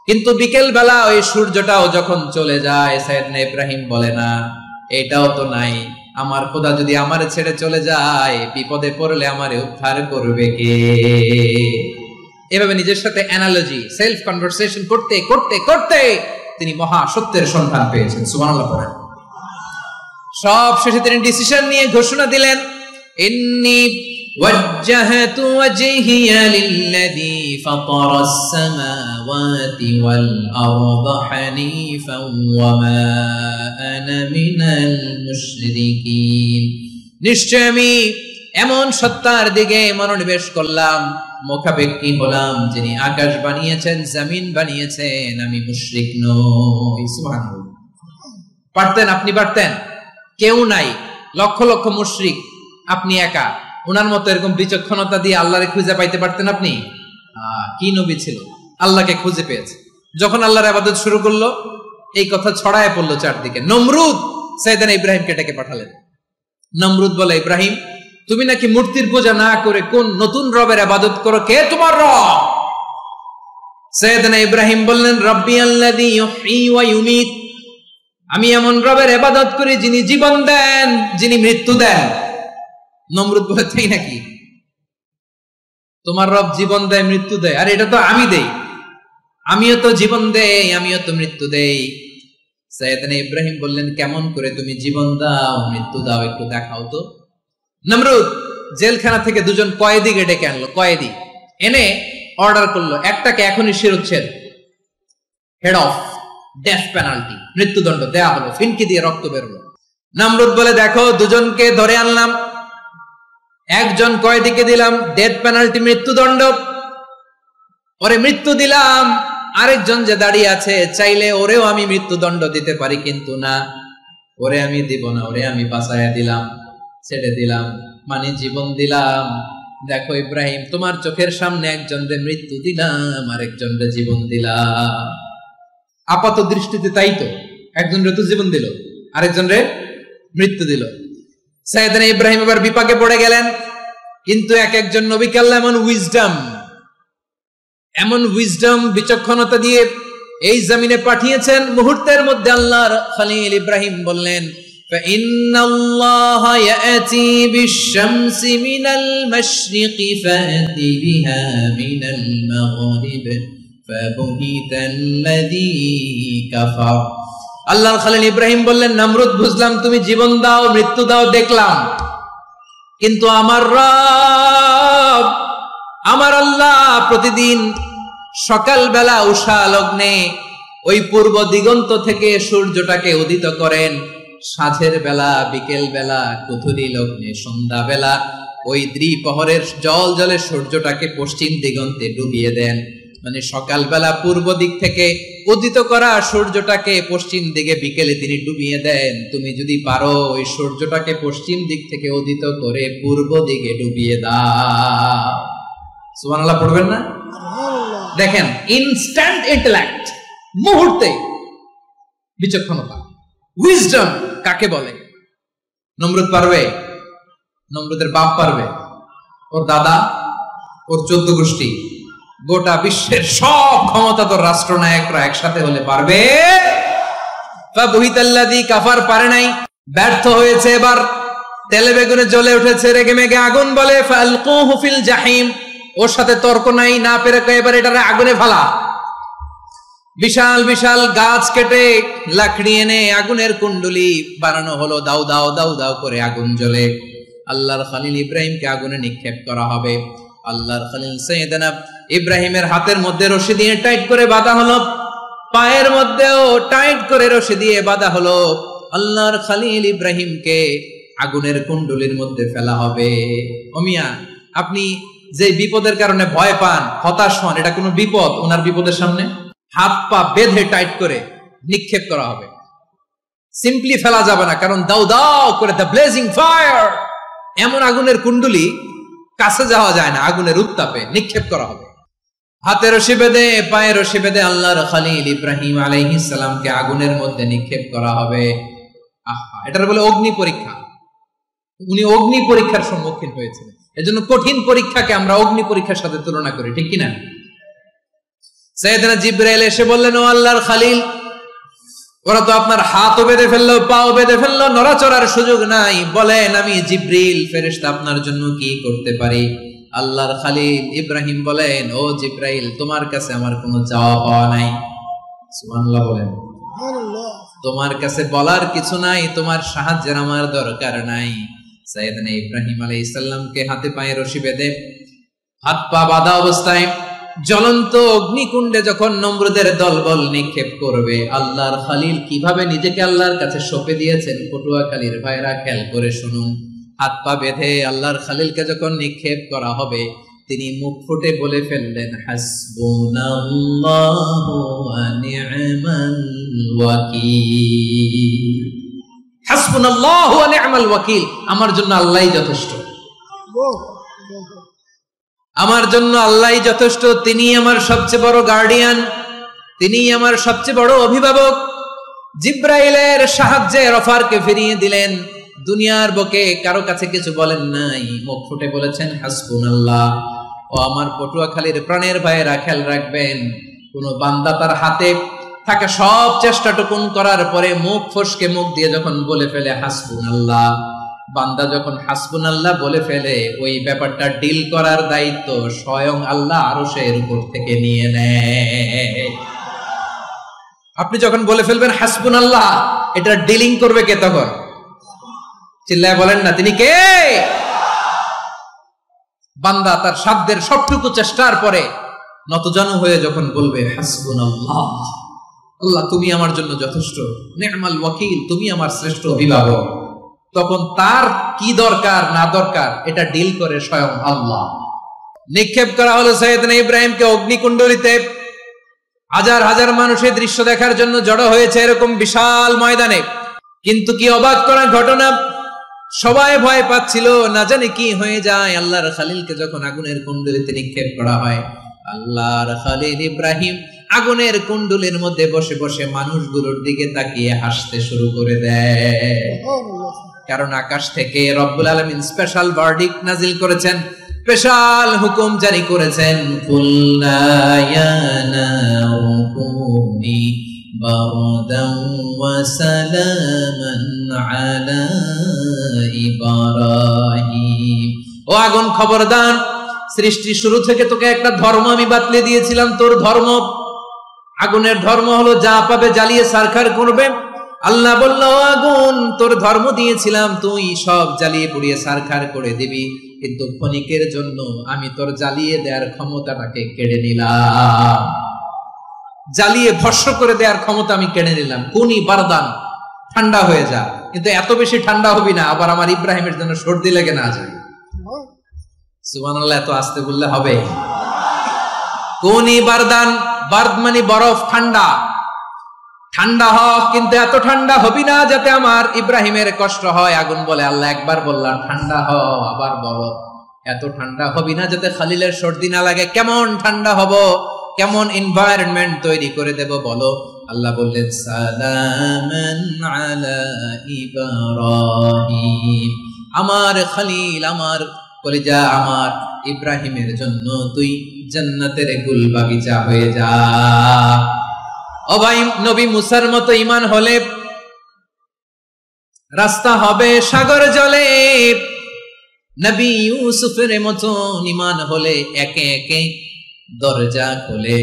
কিন্তু বিকেল বেলা ওই সূর্যটাও যখন চলে যায়, সাইয়েদনা ইব্রাহিম বলে না এটাও তো নাই, আমার খোদা যদি আমারে ছেড়ে চলে যায়, বিপদে পড়লে আমারে উদ্ধার করবে কে? এভাবে নিজের সাথে অ্যানালজি, সেলফ কনভারসেশন করতে করতে করতে তিনি মহা সত্যের সন্ধান পেয়েছেন। সুবহানাল্লাহ পড়েন। সব শেষে তিনি ডিসিশন নিয়ে ঘোষণা দিলেন, ইন্নী ওয়াজ্জাহতু ওয়াজহিয়া লিল্লাযী ফাতারাস সামাওয়াতি ওয়াল আরদা হানিফান ওয়া মা আনা মিনাল মুশরিকিন। নিশ্চয় আমি এমন সত্তার দিকে মনোনিবেশ করলাম, মুখাপেক্ষী হলাম, যিনি আকাশ বানিয়েছেন, জমিন বানিয়েছেন, আমি মুশরিক নই। সুবহানাল্লাহ। পারতেন? আপনি পারতেন? কেউ নাই, লক্ষ লক্ষ মুশরিক, আপনি একা। ওনার মতো এরকম বিচক্ষণতা দিয়ে আল্লাহরে খুঁজে পাইতে পারতেন আপনি? কি নবী ছিল, আল্লাহকে খুঁজে পেয়েছে। যখন আল্লাহর ইবাদত শুরু করলো, এই কথা ছড়ায় পড়লো চারদিকে। নমরুদ সাইয়েদনা ইব্রাহিমকে ডেকে পাঠালেন। নমরুদ বলে, ইব্রাহিম তুমি নাকি মূর্তির পূজা না করে কোন নতুন রবের ইবাদত করো, কে তোমার রব? সাইয়েদনা ইব্রাহিম বললেন, রব্বি আল্লাযী ইউহয়ী ওয়া ইউমীত, আমি এমন রবের ইবাদত করি যিনি জীবন দেন, যিনি মৃত্যু দেন। নমরুদ বলে, তাই নাকি? তোমার রব জীবন দেয় মৃত্যু দেয়, আর এটা তো আমি দেই, আমিও তো জীবন দেই, আমিও তো মৃত্যু দেই। সাইয়েদনা ইব্রাহিম বললেন, কেমন করে তুমি জীবন দাও মৃত্যু দাও, একটু দেখাও তো। নমরুদ জেলখানা থেকে দুজন কয়েদিকে ডেকে আনলো, কয়েদি এনে অর্ডার করলো, একটাকে এখনই শিরোচ্ছেদ, হেড অফ, ডেথ পেনাল্টি, মৃত্যুদণ্ড দেয়া হলো, ফিনকি দিয়ে রক্ত বেরোলো। নমরুদ বলে, দেখো দুজনকে ধরে আনলাম, একজন কয়েদিকে দিলাম ডেথ পেনাল্টি, মৃত্যুদণ্ড, ওরে মৃত্যু দিলাম, আরেকজন যে দাঁড়িয়ে আছে চাইলে ওরেও আমি মৃত্যুদণ্ড দিতে পারি, কিন্তু না, ওরে আমি দিব না, ওরে আমি বাঁচাইয়া দিলাম, ছেড়ে দিলাম, মানে জীবন দিলাম। দেখো ইব্রাহিম, তোমার চোখের সামনে একজনরে মৃত্যু দিলাম, আরেকজনরে জীবন দিলাম। আপাত দৃষ্টিতে তাই তো, একজনরে তো জীবন দিল, আরেকজনরে মৃত্যু দিল। সাইয়েদনা ইব্রাহিম এবার বিপাকে পড়ে গেলেন, কিন্তু এক একজন নবীকে আল্লাহ এমন উইজডম বিচক্ষণতা দিয়ে এই জমিনে পাঠিয়েছেন, মুহূর্তের মধ্যে আল্লাহর খলিল ইব্রাহিম বললেন, ফাইন্নাল্লাহা ইয়াতি বিশ-শামসি মিনাল মাশরিকি ফাতি বিহা মিনাল মাগরিব ফাবুহিতাল্লাযী কাফার। আল্লাহর খলিল ইব্রাহিম বললেন, নমরুদ বুঝলাম তুমি জীবন দাও মৃত্যু দাও দেখলাম, কিন্তু আমার রব আমার আল্লাহ প্রতিদিন সকালবেলা উষা লগ্নে ওই পূর্ব দিগন্ত থেকে সূর্যটাকে উদিত করেন, সাঁঝের বেলা, বিকেল বেলা, কুথুরি লগ্নে, সন্ধ্যা বেলা ওই দ্বিপ্রহরের জল জলে সূর্যটাকে পশ্চিম দিগন্তে ডুবিয়ে দেন। মানে সকালবেলা পূর্ব দিক থেকে উদিত করা সূর্যটাকে পশ্চিম দিকে বিকেলে তিনি ডুবিয়ে দেন। তুমি যদি পারো ওই সূর্যটাকে পশ্চিম দিক থেকে উদিত করে পূর্ব দিকে ডুবিয়ে দাও। সুবহানাল্লাহ পড়বেন না? দেখেন, ইনস্ট্যান্ট ইন্টেলেক্ট, মুহূর্তে বিচক্ষণতা, উইজডম কাকে বলে? নমরুদ পারবে? নমরুদের বাপ পারবে? ওর দাদা, ওর 14 গোষ্ঠী, গোটা বিশ্বের সব ক্ষমতাধর রাষ্ট্রনায়করা একসাথে হলে পারবে? ফাবুহিতাল্লাযী কাফার পারে নাই, ব্যর্থ হয়েছে। এবার তেলে বেগুনে জ্বলে উঠেছে, রেগে মেগে আগুন বলে, ফালকুহু ফিল জাহিম। ওর সাথে তর্ক নাই, না পেরে এবার এটারে আগুনে ফেলা। বিশাল বিশাল গাছ কেটে লাকড়ি এনে আগুনের কুণ্ডলি বানানো হলো, দাও দাও দাও দাও করে আগুন জ্বলে। আল্লাহর খলিল ইব্রাহিমকে আগুনে নিক্ষেপ করা হবে। আল্লাহর খলিল সাইয়েদনা ইব্রাহিমের হাতের মধ্যে রশি দিয়ে টাইট করে বাঁধা হলো, পায়ের মধ্যেও টাইট করে রশি দিয়ে বাঁধা হলো। আল্লাহর খলিল ইব্রাহিমকে আগুনের কুণ্ডলির মধ্যে ফেলা হবে। ও মিয়া, আপনি যে বিপদের কারণে ভয় পান, হতাশ হন, এটা কোনো বিপদ? ওনার বিপদের সামনে হাত পা বেঁধে টাইট করে নিক্ষেপ করা হবে। সিম্পলি ফেলা যাবে না, কারণ দাও দাও করে দ্য ব্লেজিং ফায়ার, এমন আগুনের কুণ্ডলি কাছে যাওয়া যায় না, আগুনের উত্তাপে নিক্ষেপ করা হবে। হাতে রশি বেঁধে, পায়ে রশি বেঁধে আল্লাহর খলিল ইব্রাহিম আলাইহিস সালামকে আগুনের মধ্যে নিক্ষেপ করা হবে। আহা, এটার বলে অগ্নি পরীক্ষা। উনি অগ্নি পরীক্ষার সম্মুখীন হয়েছিলেন। এজন্য কঠিন পরীক্ষাকে আমরা অগ্নি পরীক্ষার সাথে তুলনা করি, ঠিক কিনা? সাইয়েদনা জিবরাইল এসে বললেন, ও আল্লাহর খলিল, ওরা তো আপনার হাতও বেঁধে ফেললো, পাও বেঁধে ফেললো, নড়াচড়ার সুযোগ নাই, বলেন আমি জিবরিল ফেরেশতা আপনার জন্য কি করতে পারি? আল্লাহর খলিল ইব্রাহিম বলেন, ও জিবরাইল, তোমার কাছে আমার কোনো চাওয়া পাওয়া নাই। সুবহানাল্লাহ বলেন। তোমার কাছে বলার কিছু নাই, তোমার সাহায্যের আমার দরকার নাই। সাইয়েদনা ইব্রাহিম আলাইহিস সালামকে হাতে পায়ে রশি বেঁধে, হাত পা বাঁধা অবস্থায় জ্বলন্ত অগ্নিকুণ্ডে যখন নমরুদের দলবল নিক্ষেপ করবে, আল্লাহর খলিল কিভাবে নিজেকে আল্লাহর কাছে সঁপে দিয়েছেন, পটুয়াখালীর ভাইরা খেয়াল করে শুনুন। হাত পা বেঁধে আল্লাহর খলিলকে যখন নিক্ষেপ করা হবে, তিনি মুখ ফুটে বলে ফেললেন, হাসবুনাল্লাহু ওয়া নি'মাল ওয়াকিল। হাসবুনাল্লাহু ওয়া নি'মাল ওয়াকিল, আমার জন্য আল্লাহই যথেষ্ট, আমার জন্য আল্লাহই যথেষ্ট। তিনি আমার সবচেয়ে বড় গার্ডিয়ান, তিনি আমার সবচেয়ে বড় অভিভাবক। জিব্রাইলের সাহায্যে অফারকে ফিরিয়ে দিলেন। দুনিয়ার বুকে কারো কাছে কিছু বলেন নাই, মুখ ফুটে বলেছেন হাসবুনাল্লাহ। ও আমার পটুয়াখালীর প্রাণের ভাইয়েরা, খেয়াল রাখবেন, কোন বান্দা তার হাতে থাকা সব চেষ্টাটুকুন করার পরে মুখ ফসকে মুখ দিয়ে যখন বলে ফেলে হাসবুনাল্লাহ, বান্দা যখন হাসবুনাল্লাহ বলে ফেলে, ওই ব্যাপারটা ডিল করার দায়িত্ব স্বয়ং আল্লাহ আরশের উপর থেকে নিয়ে নেয়। আপনি যখন বলে ফেলবেন হাসবুনাল্লাহ, এটা ডিলিং করবে কে তখন? চিল্লায় বলেন না, তিনি কে? বান্দা তার সাধ্যের সবটুকু চেষ্টার পরে নতজানু হয়ে যখন বলবে হাসবুনাল্লাহ, আল্লাহ তুমি আমার জন্য যথেষ্ট, নি'মাল ওয়াকিল, তুমি আমার শ্রেষ্ঠ অভিভাবক, তখন তার কি দরকার না দরকার এটা ডিল করে স্বয়ং আল্লাহ। নিক্ষেপ করা হলো সাইয়েদনা ইব্রাহিমকে অগ্নিকুণ্ডলিতে। হাজার হাজার মানুষের দৃশ্য দেখার জন্য জড়ো হয়েছে এরকম বিশাল ময়দানে। কিন্তু কি অবাক করার ঘটনা, সবাই ভয় পাচ্ছিল, না জানে কি হয়ে যায়। আল্লাহর খালিলকে যখন আগুনের কুণ্ডলিতে নিক্ষেপ করা হয়, আল্লাহর খালিল ইব্রাহিম আগুনের কুণ্ডলের মধ্যে বসে বসে মানুষগুলোর দিকে তাকিয়ে হাসতে শুরু করে দেয়। কারণ আকাশ থেকে রব্বুল আলামিন স্পেশাল ভার্ডিক্ট নাজিল করেছেন, স্পেশাল হুকুম জারি করেছেন, কুল্লা ইয়া নারু কুনি বারদান ওয়া সালামান আলা ইব্রাহিম। ও আগুন খবরদার, সৃষ্টি শুরু থেকে তোকে একটা ধর্ম আমি বাতলে দিয়েছিলাম। তোর ধর্ম, আগুনের ধর্ম হলো যা পাবে জ্বালিয়ে সারখার করবে। আল্লাহ বলল, আগুন তোর ধর্ম দিয়েছিলাম, তুই সব জ্বালিয়ে পুড়িয়ে সারখার করে দিবি, কিন্তু ক্ষণিকের জন্য আমি তোর জ্বালিয়ে দেওয়ার ক্ষমতাটাকে কেড়ে নিলাম। জ্বালিয়ে ভস্ম করে দেওয়ার ক্ষমতা আমি কেড়ে নিলাম। কুনি বারদান, ঠান্ডা হয়ে যা। কিন্তু এত বেশি ঠান্ডা হবি না আবার আমার ইব্রাহিমের জন্য সর্দি লেগে না যায়। সুবহানাল্লাহ, এত আস্তে বললে হবে? কুনি বারদান, বারদ মানে বরফ, ঠান্ডা। ঠান্ডা হ, কিন্তু এত ঠান্ডা হবি না যাতে আমার ইব্রাহিমের কষ্ট হয়। আগুন বলে, আল্লাহ একবার বললাম ঠান্ডা হ, আবার বলো এত ঠান্ডা হবি না যাতে খালিলের সর্দি না লাগে। কেমন ঠান্ডা হব, কেমন এনভায়রনমেন্ট তৈরি করে দেব বলো? আল্লাহ বললেন, সালামান আলা ইব্রাহিম, আমার খালিল, আমার কলিজা, আমার ইব্রাহিমের জন্য তুই জান্নাতের গুল বাগিচা হয়ে যা। ও ভাই, নবী মুসার মতো ঈমান হলে রাস্তা হবে সাগর জলে, নবী ইউসুফের মতো ঈমান হলে একে একে দরজা খোলে।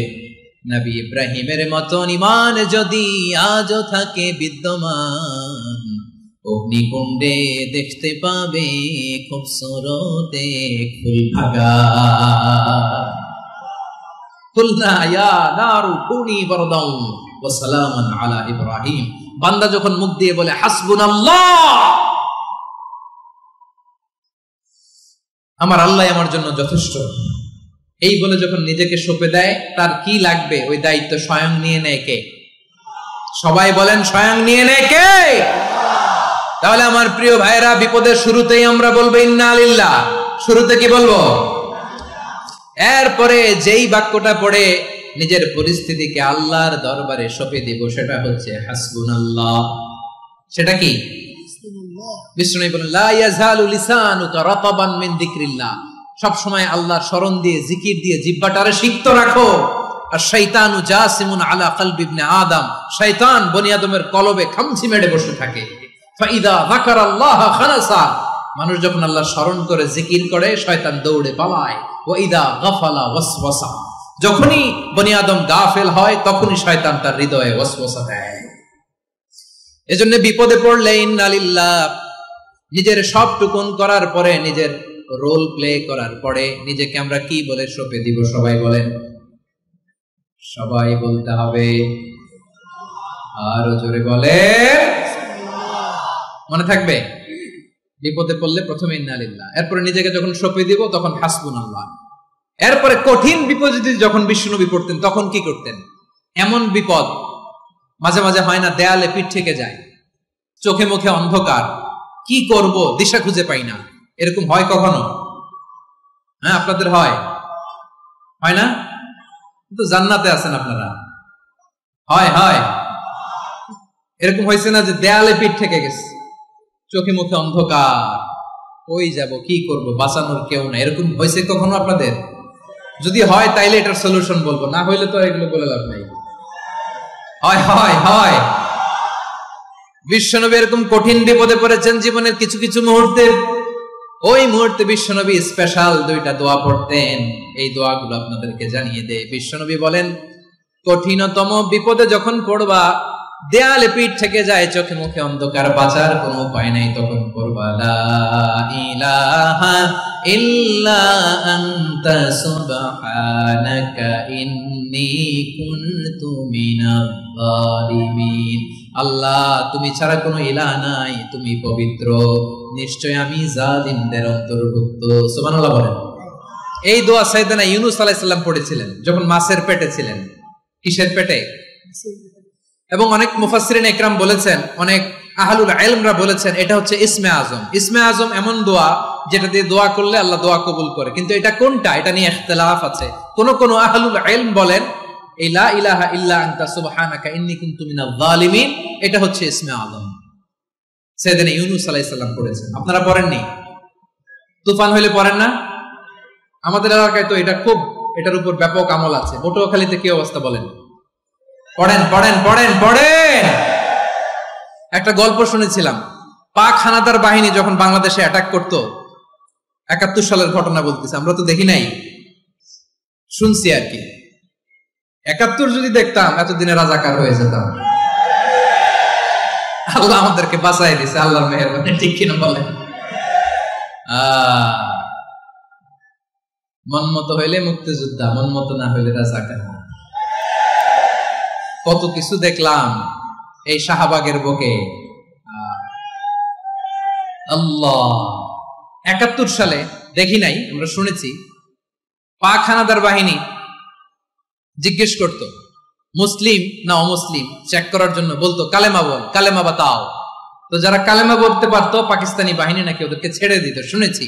নবী ইব্রাহিমের মতো ঈমান যদি আজও থাকে বিদ্যমান, অগ্নিকুণ্ডে দেখতে পাবে খুবসুরত এক ফুল ভাগা। কুলনা ইয়া নারু কুনি বারদান ওয়া সালামান আলা ইব্রাহিম। বান্দা যখন মুখ দিয়ে বলে হাসবুনাল্লাহ, আমার আল্লাহ আমার জন্য যথেষ্ট, এই বলে যখন নিজেকে সঁপে দেয়, তার কি লাগবে ওই দায়িত্ব স্বয়ং নিয়ে নেয় কে? সবাই বলেন, স্বয়ং নিয়ে নেয় কে? তাহলে আমার প্রিয় ভাইরা, বিপদের শুরুতেই আমরা বলবো ইন্না লিল্লাহ। শুরুতে কি বলবো? এরপরে যেই বাক্যটা পড়ে নিজের পরিস্থিতিকে আল্লাহর দরবারে সঁপে দিব, সেটা হচ্ছে হাসবুনাল্লাহ। সেটা কি? বিষ্ণু বলেন, লা ইয়াজালু লিসানুকা রাতাবান মিন যিকরিল্লাহ। সব সময় আল্লাহর স্মরণ দিয়ে, জিকির দিয়ে জিহ্বাটারে সিক্ত রাখো। আর শয়তানু জাসিমুন আলা কলবি ইবনে আদম, শয়তান বনি আদমের কলবে খামচি মেরে বসে থাকে। ফাইদা যাকারাল্লাহ খানাসা, মানুষ যখন আল্লাহর স্মরণ করে জিকির করে, শয়তান দৌড়ে পালায়। ওয়া ইদা গাফালা ওয়াসওয়াসা, যখনই বনি আদম গাফেল হয় তখনই শয়তান তার হৃদয়ে ওয়াসওয়াসা দেয়। এজন্য বিপদে পড়লে ইন্না লিল্লাহ, নিজের সবটুকুন করার পরে, নিজের রোল প্লে করার পরে নিজেকে আমরা কি বলে সঁপে দিব? সবাই বলেন, সবাই বলতে হবে, আরো জোরে বলে, মনে থাকবে? বিপদে পড়লে প্রথমে ইন্না লিল্লাহ, এরপরে নিজেকে যখন সঁপে দিব তখন হাসবুনাল্লাহ। এরপরে কঠিন বিপদে যখন বিশ্বনবী পড়তেন তখন কি করতেন? এমন বিপদ মাঝে মাঝে হয় না, দেয়ালে পিঠ থেকে যায়, চোখে মুখে অন্ধকার, কি করব দিশা খুঁজে পাই না, এরকম হয় কখনো? হ্যাঁ, আপনাদের হয়? হয় না? কিন্তু জান্নাতে আছেন আপনারা। হয় হয় এরকম হয়েছে না যে দেয়ালে পিঠ থেকে গেছে, চোখে মুখে অন্ধকার, কই যাব, কি করব, বাঁচানোর কেউ না, এরকম হয়েছে কখনো আপনাদের? যদি হয় তাইলে এটার সলিউশন বলবো, না হইলে তো এগুলো বলে লাভ নাই। হয় হয় হয় বিশ্বনবী এরকম কঠিন বিপদে পড়েছেন জীবনের কিছু কিছু মুহূর্তে, ওই মুহূর্তে বিশ্বনবী স্পেশাল 2টা দোয়া পড়তেন। এই দোয়াগুলো আপনাদেরকে জানিয়ে দেয়। বিশ্বনবী বলেন, কঠিনতম বিপদে যখন পড়বা, দেয়ালে পিঠ থেকে যায়, চোখে মুখে অন্ধকার, বাঁচার কোনো উপায় নাই, তখন পড়বা লা ইলাহা ইল্লা আনতা সুবহানাকা ইন্নী কুনতু মিনাজ জালিমিন। আল্লাহ, তুমি ছাড়া কোনো ইলাহ নাই, তুমি পবিত্র, নিশ্চয় আমি জালিমদের অন্তর্ভুক্ত। সুবহানাল্লাহ বলেন। এই দোয়া সাইয়েদনা ইউনূস আলাইহিস সালাম পড়েছিলেন যখন মাছের পেটে ছিলেন। কিসের পেটে? এবং অনেক মুফাসসিরিন ইকরাম বলেছেন, অনেক আহলুল ইলমরা বলেছেন, এটা হচ্ছে ইসমে আজম। ইসমে আজম এমন দোয়া যেটা দিয়ে দোয়া করলে আল্লাহ দোয়া কবুল করে, কিন্তু এটা কোনটা, এটা নিয়ে ইখতিলাফ আছে। কোন কোন আহলুল ইলম বলেন এই লা ইলাহা ইল্লা আনতা সুবহানাকা ইন্নী কুনতু মিনাজ জালিমিন, এটা হচ্ছে ইসমে আজম। সাইয়েদনা ইউনূস আলাইহিস সালাম পড়েছেন। আপনারা পড়েননি? তুফান হইলে পড়েন না? আমাদের এলাকায় তো এটা খুব, এটার উপর ব্যাপক আমল আছে। পটুয়াখালীতে কি অবস্থা বলেন? পড়েন পড়েন পড়েন পড়েন। একটা গল্প শুনেছিলাম, পাক হানাদার বাহিনী যখন বাংলাদেশে অ্যাটাক করতো, 71 সালের ঘটনা বলতেছে, আমরা তো দেখি নাই, শুনছি আর কি। 71 যদি দেখতাম এতদিনে রাজাকার হয়ে যেতাম। আল্লাহ আমাদেরকে বাঁচাই দিছে, আল্লাহর মেহেরবানি, ঠিক কিনা বলেন? মন মতো হইলে মুক্তিযোদ্ধা, মন মতো না হইলে রাজাকার। কত কিছু দেখলাম এই শাহবাগের বুকে। আল্লাহ, 71 সালে দেখি নাই, আমরা শুনেছি, পাক হানাদার বাহিনী জিজ্ঞেস করত মুসলিম না অমুসলিম চেক করার জন্য, বলতো কালেমা বল, কালেমা বাতাও। তো যারা কালেমা বলতে পারতো পাকিস্তানি বাহিনী নাকি ওদেরকে ছেড়ে দিত, শুনেছি।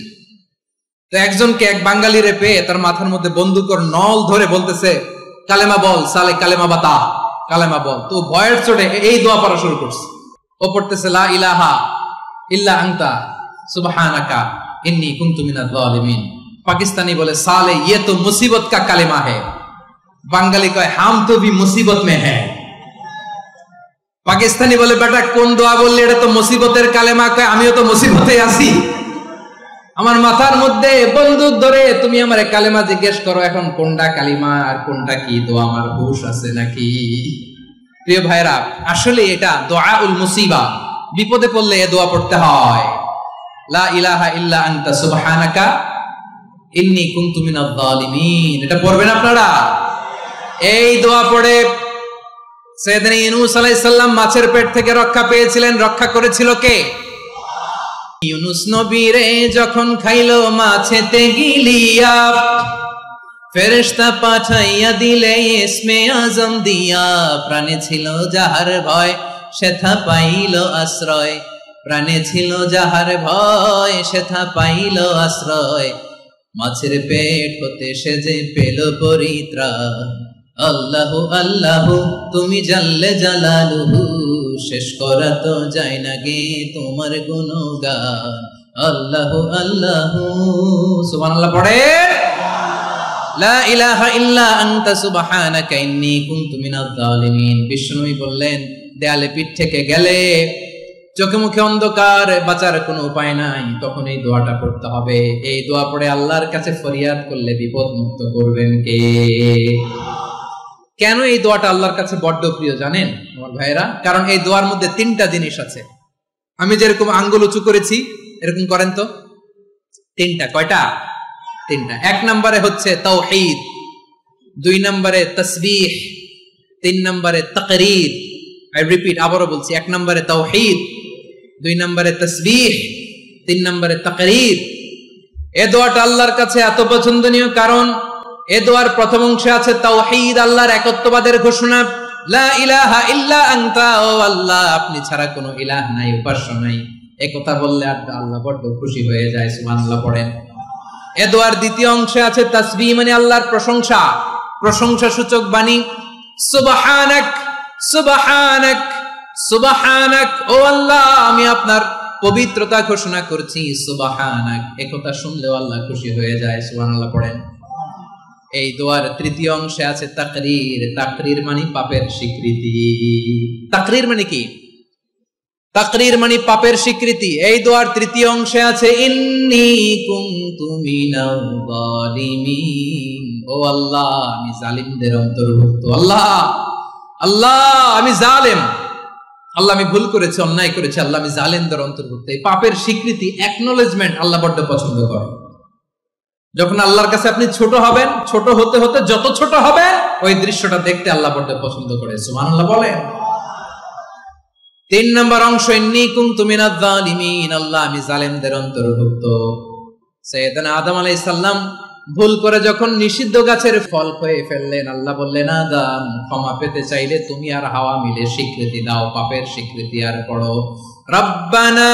তো একজনকে, এক বাঙালিরে পেয়ে তার মাথার মধ্যে বন্দুকের নল ধরে বলতেছে কালেমা বল সালে, কালেমা বাতা, কালেমা বল। তো ভয়ের চোটে এই দোয়া পড়া শুরু করছে। ও পড়তেছে লা ইলাহা ইল্লা আনতা সুবহানাকা ইন্নী কুনতু মিনাজ জালিমিন। পাকিস্তানি বলে সালে ये तो मुसीबत का কালেমা है, বাঙালি কয় হাম তো ভি মুসিবত মে হ্যায়। পাকিস্তানি বলে বেটা কোন দোয়া বললি, এটা তো মুসিবতের কালেমা। কয় আমিও তো মুসিবতে আছি, আমার মাথার মধ্যে বন্দুক ধরে তুমি আমার কালেমা জিজ্ঞেস করো, এখন কোনটা কালিমা আর কোনটা কি দোয়া, আমার হুঁশ আছে নাকি? প্রিয় ভাইরা, আসলে এটা দুআউল মুসিবা, বিপদে পড়লে এই দোয়া পড়তে হয়। লা ইলাহা ইল্লা আনতা সুবহানাকা ইন্নী কুনতু মিনাজ জালিমিন, এটা পড়বেন আপনারা। এই দোয়া পড়ে সাইয়েদনা ইউনূস আলাইহিস সালাম মাছের পেট থেকে রক্ষা পেয়েছিলেন। রক্ষা করেছিল কে? ইউনূস নবীরে যখন খাইলো মাছেতে গিলিয়া, ফেরেশতা পাঠাইয়া দিলে ইসমে আজম দিয়া। প্রাণে ছিল যাহার ভয় সেথা পাইল আশ্রয়, প্রাণে ছিল যাহার ভয় সেথা পাইল আশ্রয়। মাছের পেট হতে সে যে পেল পরিত্রাণ। আল্লাহু আল্লাহু তুমি জাল্লে জালালুহু, শেষ করা তো যায় না গে তোমার গুণগান। আল্লাহু আল্লাহু, সুবহানাল্লাহ পড়ে। লা ইলাহা ইল্লা আনতা সুবহানাকা ইন্নী কুনতু মিনাজ জালিমিন। বিষ্ণুই বললেন, দেয়ালে পিঠ থেকে গেলে, চোখে মুখে অন্ধকার, বাঁচার কোনো উপায় নাই, তখন এই দোয়াটা পড়তে হবে। এই দোয়া পড়ে আল্লাহর কাছে ফরিয়াদ করলে বিপদ মুক্ত করবেন কে? কেন এই দোয়াটা আল্লাহর কাছে বড্ড প্রিয় জানেন আমার ভাইরা? কারণ এই দোয়ার মধ্যে 3টা জিনিস আছে। আমি যেরকম আঙ্গুল উঁচু করেছি এরকম করেন তো। 3টা। কয়টা? 3টা। 1 নম্বরে হচ্ছে তাওহীদ, 2 নম্বরে তাসবিহ, 3 নম্বরে তাকরীর। আই রিপিট, আবারও বলছি, 1 নম্বরে তাওহীদ, 2 নম্বরে তাসবিহ, 3 নম্বরে তাকরীর। এই দোয়াটা আল্লাহর কাছে এত পছন্দনীয় কারণ এই দোয়ার প্রথম অংশে আছে তাওহীদ, আল্লাহর একত্ববাদের ঘোষণা। লা ইলাহা ইল্লা আনতা, ও আল্লাহ আপনি ছাড়া কোনো ইলাহ নাই, উপাস্য নাই। এই কথা বললে আল্লাহ বড় খুশি হয়ে যায়, সুবহানাল্লাহ পড়েন। এই দোয়ার দ্বিতীয় অংশে আছে তাসবিহ, মানে আল্লাহর প্রশংসা, প্রশংসা সূচক বাণী। সুবহানাক সুবহানাক সুবহানাক, ও আল্লাহ আমি আপনার পবিত্রতা ঘোষণা করছি, সুবহানাক। এই কথা শুনলেও আল্লাহ খুশি হয়ে যায়, সুবহানাল্লাহ পড়েন। এই দোয়ার তৃতীয় অংশে আছে তাকরীর, তাকরীর মানে পাপের স্বীকৃতি। তাকরীর মানে কি? তাকরীর মানে পাপের স্বীকৃতি। এই দোয়ার তৃতীয় অংশে আছে ইন্নী কুনতু মিনাল যালিমিন, ও আল্লাহ আমি জালিমদের অন্তর্ভুক্ত। আল্লাহ আল্লাহ আমি জালেম, আল্লাহ আমি ভুল করেছি, অন্যায় করেছি, আল্লাহ আমি জালেমদের অন্তর্ভুক্ত। এই পাপের স্বীকৃতি, অ্যাকনোলেজমেন্ট আল্লাহ বড্ড পছন্দ করেন। যখন আল্লাহর কাছে আপনি ছোট হবেন, ছোট হতে হতে যত ছোট হবেন ওই দৃশ্যটা দেখতে আল্লাহ বড্ড পছন্দ করে। সুবহানাল্লাহ বলেন। 3 নম্বর অংশ ইন্নী কুনতু মিনাজ যালিমিন, আল্লাহ আমি জালেমদের অন্তর্ভুক্ত। সাইয়েদনা আদম আলাইহিস সালাম ভুল করে যখন নিষিদ্ধ গাছের ফল খেয়ে ফেললেন, আল্লাহ বললেন আদম ক্ষমা পেতে চাইলে তুমি আর হাওয়া মিলে স্বীকৃতি দাও, পাপের স্বীকৃতি আর পড়ো রব্বানা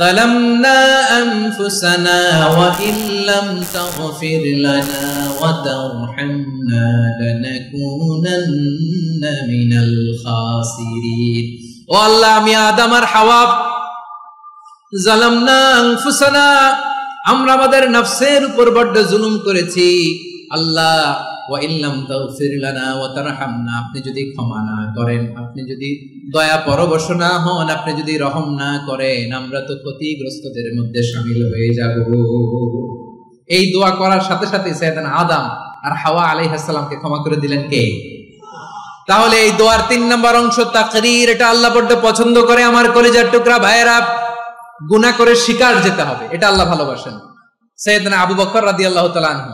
যালামনা আনফুসানা ওয়া ইল্লাম তাগফির লানা ওয়া তারহামনা লানাকুনান্না মিনাল খাসিরিন। ও আল্লাহ আমি আদম আর হাওয়া যালামনা আনফুসানা, আমরা আমাদের নফসের উপর বড্ড জুলুম করেছি। আল্লাহ ওয়া ইল্লাম তাগফির লানা ওয়া তারহামনা, আপনি যদি ক্ষমা না করেন, আপনি যদি দয়া পরবশ না হন, আপনি যদি রহম না করেন, আমরা তো ক্ষতিগ্রস্তদের মধ্যে শামিল হয়ে যাব। এই দোয়া করার সাথে সাথে সাইয়েদনা আদম আর হাওয়া আলাইহিস সালামকে ক্ষমা করে দিলেন কে? তাহলে এই দোয়ার 3 নম্বর অংশ তাকরীর, এটা আল্লাহ বড্ড পছন্দ করে। আমার কলিজার টুকরা ভাইয়েরা, গুনাহ করে শিকার যেতে হবে, এটা আল্লাহ ভালোবাসেন। সাইয়েদনা আবু বকর রাদিয়াল্লাহু তাআলা আনহু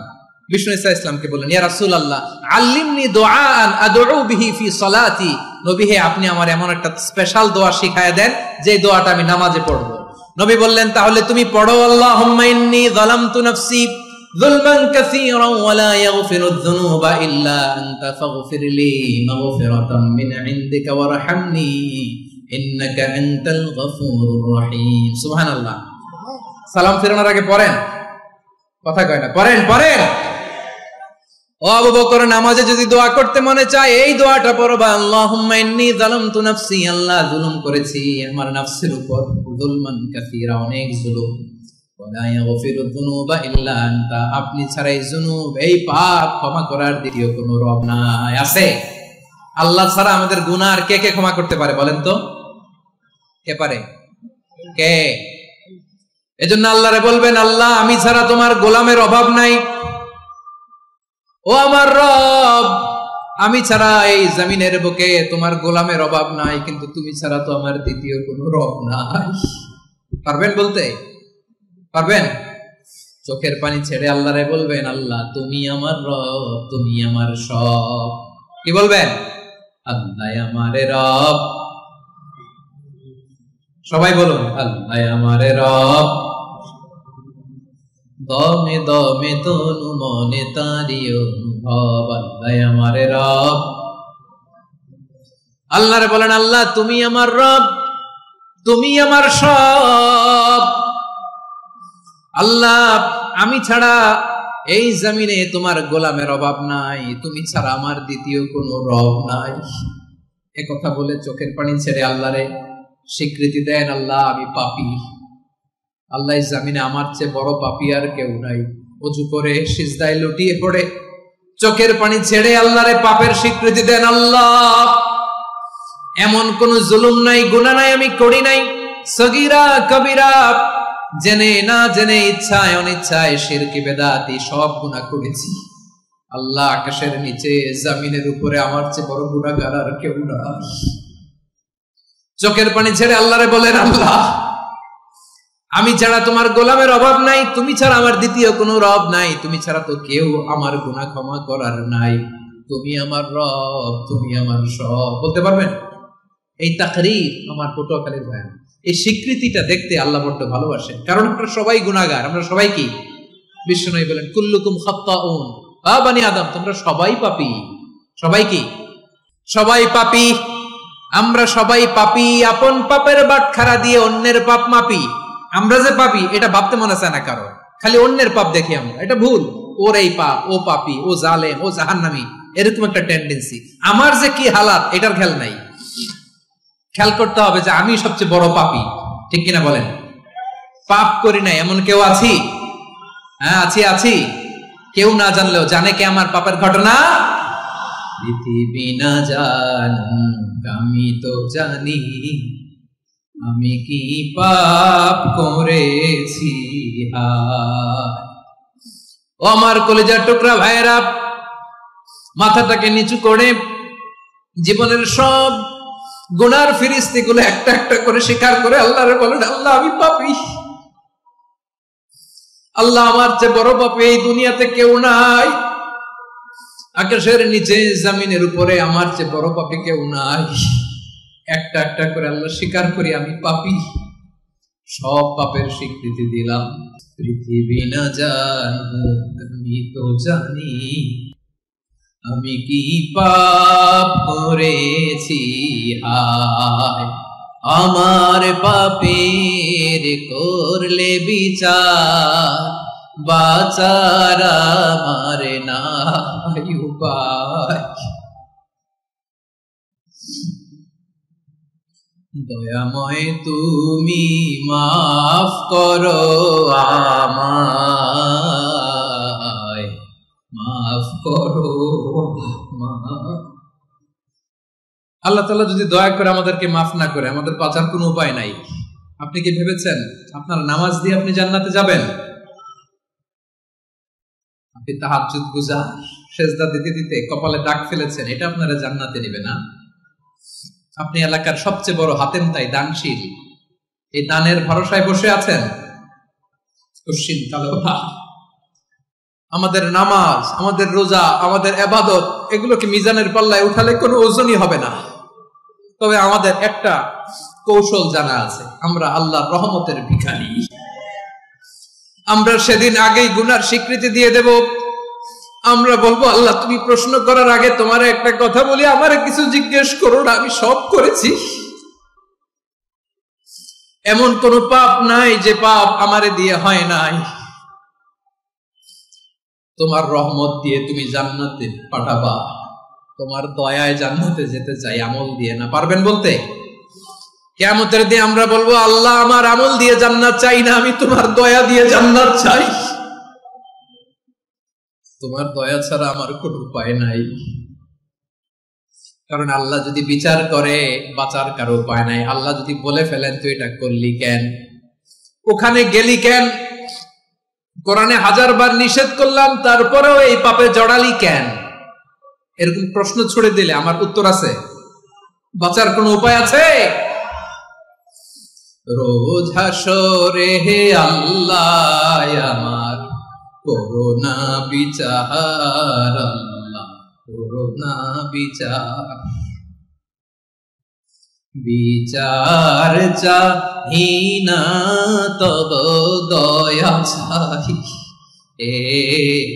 বিষ্ণু ইসা ইসলামকে বললেন, ইয়া রাসূলুল্লাহ আল্লিমনি দুআআন আদউ বিহি ফি সালাতি, নবী হে আপনি আমার এমন একটা স্পেশাল দোয়া শিখায়া দেন যে দোয়াটা আমি নামাজে পড়ব। নবী বললেন তাহলে তুমি পড়ো আল্লাহুম্মা ইন্নী যালামতু নাফসি যুলমান কাসীরান ওয়া লা ইয়াগফিরুয যুনুবা ইল্লা আনতা ফাগফিরলি মাগফিরাতাম মিন ইনদিকা ওয়ারহামনি ইন্নাকা আনতাল গফুরুর রহিম। সুবহানাল্লাহ। সালাম ফেরানোর আগে পড়েন, কথা কয় না, পড়েন পড়েন। ও আবু বকর, নামাজে যদি দোয়া করতে মনে চায় এই দোয়াটা পড়বা, আল্লাহুম্মা ইন্নী যালামতু নাফসি, আল্লাহ জুলুম করেছি আমার নফসের উপর, যুলমান কাসীরা অনেক জুলুম, ওয়া লা ইয়াগফিরুয যুনুবা ইল্লা আনতা, আপনি ছাড়া এই যুনুব এই পাপ ক্ষমা করার দ্বিতীয় কোনো রব নাই। আছে? আল্লাহ ছাড়া আমাদের গুনাহ আর কে কে ক্ষমা করতে পারে বলেন তো? কে পারে? কে? এজন্য আল্লাহরে বলবেন, আল্লাহ আমি ছাড়া তোমার গোলামের অভাব নাই, ও আমার রব আমি ছাড়া এই জমিনের বুকে তোমার গোলামের অভাব নাই, কিন্তু তুমি ছাড়া তো আমার দ্বিতীয় কোনো রব নাই। পারবেন বলতে? পারবেন? চোখের পানি ছেড়ে আল্লাহরে বলবেন, আল্লাহ তুমি আমার রব, তুমি আমার সব। কি বলবেন? আল্লাহ আমারে রব। সবাই বলুন, আল্লাহ আমারে রব, দমে দমে তনু মনে তারি অনুভব, আল্লাহ আমারে রব। আল্লাহরে বলেন, আল্লাহ তুমি আমার রব, তুমি আমার সব। আল্লাহ আমি ছাড়া এই জমিনে তোমার গোলামের অভাব নাই, তুমি ছাড়া আমার দ্বিতীয় কোনো রব নাই। এ কথা বলে চোখের পানি ছেড়ে আল্লাহরে স্বীকৃতি দেন, আল্লাহ আমি পাপী, আল্লাহ জামিনে আমার চেয়ে বড় পাপী আর কেউ নাই। ওযু করে সিজদায় লুটিয়ে পড়ে চোখের পানি ছেড়ে আল্লাহরে পাপের স্বীকৃতি দেন, আল্লাহ এমন কোন জুলুম নাই, গুনাহ নাই আমি করি নাই, সগীরা কবিরা, জেনে না জেনে, ইচ্ছায় অনিচ্ছায়, শিরকি বেদাতি সব গুনাহ করেছি। আল্লাহ আকাশের নিচে জমিনের উপরে আমার চেয়ে বড় গুনাহগার আর কেউ নাই। চোখের পানি ছেড়ে আল্লাহরে বলেন, আল্লাহ আমি ছাড়া তোমার গোলামের অভাব নাই, তুমি ছাড়া আমার দ্বিতীয় কোনো রব নাই, তুমি ছাড়া তো কেউ আমার গুনাহ ক্ষমা করার নাই, তুমি আমার রব, তুমি আমার সব। বলতে পারবেন? এই তাকরীর আমার পটুয়াখালীর ভাই, এই স্বীকৃতিটা দেখতে আল্লাহ বড্ড ভালোবাসেন, কারণ আমরা সবাই গুনাহগার। আমরা সবাই কি? বিশ্বনবী বলেন, কুল্লুকুম খাত্তাউন, আ বনি আদম তোমরা সবাই পাপী। সবাই কি? সবাই পাপী। আমরা সবাই পাপী, আপন পাপের বাটখারা দিয়ে অন্যের পাপ মাপি। আমরা যে পাপী এটা ভাবতে মনে চায় না কারো, খালি অন্যের পাপ দেখি আমরা, এটা ভুল। ওর এই পাপ, ও পাপী, ও জালেম, ও জাহান্নামী, এরকম একটা টেন্ডেন্সি। আমার যে কি হালাত এটার খেয়াল নাই। খেয়াল করতে হবে যে আমি সবচেয়ে বড় পাপী, ঠিক কিনা বলেন? পাপ করি না এমন কেউ আছি? হ্যাঁ আছি, আছি। কেউ না জানলেও জানে কে আমার পাপের ঘটনা? পৃথিবী না জানুক আমি তো জানি, আমি কি পাপ করেছি হায়। ও আমার কলিজার টুকরা ভাইয়েরা, মাথাটাকে নিচু করে জীবনের সব গুনার ফিরিস্তিগুলো একটা একটা করে স্বীকার করে আল্লাহরে বলেন, আল্লাহ আমি পাপী, আল্লাহ আমার চেয়ে বড় পাপী এই দুনিয়াতে কেউ নাই, আকাশের নিচে জমিনের উপরে আমার চেয়ে বড় পাপী কেউ নাই। একটা একটা করে আল্লাহ স্বীকার করি আমি পাপী, সব পাপের স্বীকৃতি দিলাম। পৃথিবী না জানুক আমি তো জানি, আমি কি পাপ করেছি হায়। আমার পাপের করলে বিচার, বাঁচার আমার নাই উপায়। দয়াময় তুমি মাফ করো আমায়, মাফ করো। আল্লাহ তাআলা যদি দয়া করে আমাদেরকে মাফ না করে, আমাদের বাঁচার কোনো উপায় নাই। আপনি কি ভেবেছেন আপনার নামাজ দিয়ে আপনি জান্নাতে যাবেন? আপনি তাহাজ্জুদ গুজার, সেজদা দিতে দিতে কপালে দাগ ফেলেছেন, এটা আপনারা জান্নাতে নেবে না। আপনি এলাকার সবচেয়ে বড় হাতেম তাই দানশীল, এই দানের ভরসায় বসে আছেন। আমাদের নামাজ, আমাদের রোজা, আমাদের ইবাদত, এগুলোকে মিজানের পাল্লায় উঠালে কোনো ওজনই হবে না। তবে আমাদের একটা কৌশল জানা আছে, আমরা আল্লাহর রহমতের ভিখারি। আমরা সেদিন আগেই গুনার স্বীকৃতি দিয়ে দেব। আমরা বলবো, আল্লাহ তুমি প্রশ্ন করার আগে তোমার একটা কথা বলি, আমারে কিছু জিজ্ঞেস করো না, আমি সব করেছি। এমন কোন পাপ নাই যে পাপ আমারে দিয়ে হয় নাই। তোমার রহমত দিয়ে তুমি জান্নাতে পাঠাবা, তোমার দয়ায় জান্নাতে যেতে চাই, আমল দিয়ে না। পারবেন বলতে? কিয়ামতের দিন আমরা বলবো, আল্লাহ আমার আমল দিয়ে জান্নাত চাই না, আমি তোমার দয়া দিয়ে জান্নাত চাই। তোমার দয়া ছাড়া আমার কোনো উপায় নাই। কারণ আল্লাহ যদি বিচার করে, বাঁচার কারো উপায় নাই। আল্লাহ যদি বলে ফেলেন তুই এটা করলি কেন, ওখানে গেলি কেন, কোরআনে 1000 বার নিষেধ করলাম তারপরেও এই পাপে জড়ালি কেন, এরকম প্রশ্ন ছুড়ে দিলে আমার উত্তর আছে? বাঁচার কোনো উপায় আছে? রোজ হাসরে হে আল্লাহ আমার করোনা বিচার, আল্লাহ করোনা বিচার। বিচার চাহি না তব দয়া চাহি, এ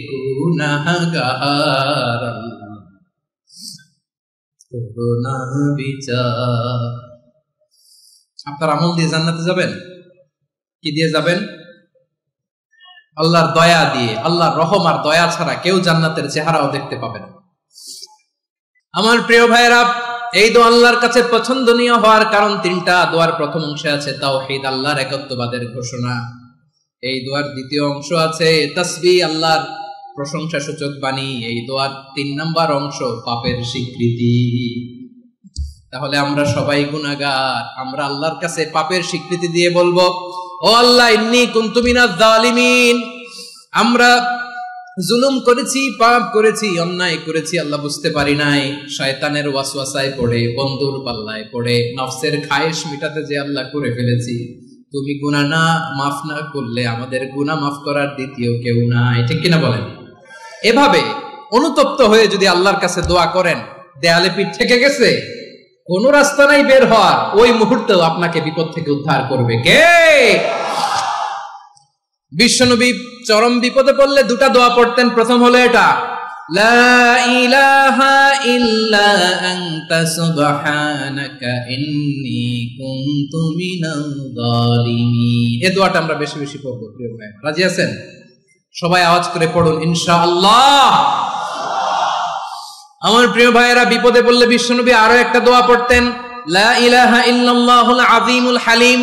গুনাহগার, আল্লাহ করোনা বিচার। আপনার আমল দিয়ে জান্নাতে যাবেন? কি দিয়ে যাবেন? আল্লাহর দয়া দিয়ে। আল্লাহর রহম আর দয়া ছাড়া কেউ জান্নাতের চেহারাও দেখতে পাবে না। আমার প্রিয় ভাইরা, এই দোয়া আল্লাহর কাছে পছন্দনীয় হওয়ার কারণ 3টা। দোয়ার প্রথম অংশে আছে তাওহীদ, আল্লাহর একত্ববাদের ঘোষণা। এই দোয়ার দ্বিতীয় অংশ আছে তাসবিহ, আল্লাহর প্রশংসা সূচক বাণী। এই দোয়ার 3 নম্বর অংশ পাপের স্বীকৃতি। তাহলে আমরা সবাই গুনাহগার। আমরা আল্লাহর কাছে পাপের স্বীকৃতি দিয়ে বলবো, ও আল্লাহ ইন্নী কুনতু মিনাজ জালিমিন, আমরা জুলুম করেছি, পাপ করেছি, অন্যায় করেছি, আল্লাহ বুঝতে পারি নাই, শয়তানের ওয়াসওয়াসায় পড়ে, বন্ধুর পাল্লায় পড়ে, নফসের খায়েশ মিটাতে যে আল্লাহ করে ফেলেছি। তুমি গুনাহ না মাফ না করলে আমাদের গুনাহ মাফ করার দ্বিতীয় কেউ নাই। ঠিক কিনা বলেন? এভাবে অনুতপ্ত হয়ে যদি আল্লাহর কাছে দোয়া করেন, দেয়ালে পিঠ থেকে গেছে, কোন রাস্তা নাই বের হওয়ার, ওই মুহূর্তেও আপনাকে বিপদ থেকে উদ্ধার করবে কে? বিশ্বনবী চরম বিপদে পড়লে 2টা দোয়া পড়তেন। প্রথম হলো এটা, লা ইলাহা ইল্লা আনতা সুবহানাকা ইন্নী কুনতু মিনাল জালিমিন। এই দোয়াটা আমরা বেশি বেশি পড়ব। প্রিয় ভাই, রাজি আছেন? সবাই আওয়াজ করে পড়ুন ইনশাআল্লাহ। আমার প্রিয় ভাইয়েরা, বিপদে পড়লে বিশ্বনবী আরো একটা দোয়া পড়তেন, লা ইলাহা ইল্লাল্লাহুল আযীমুল হালিম,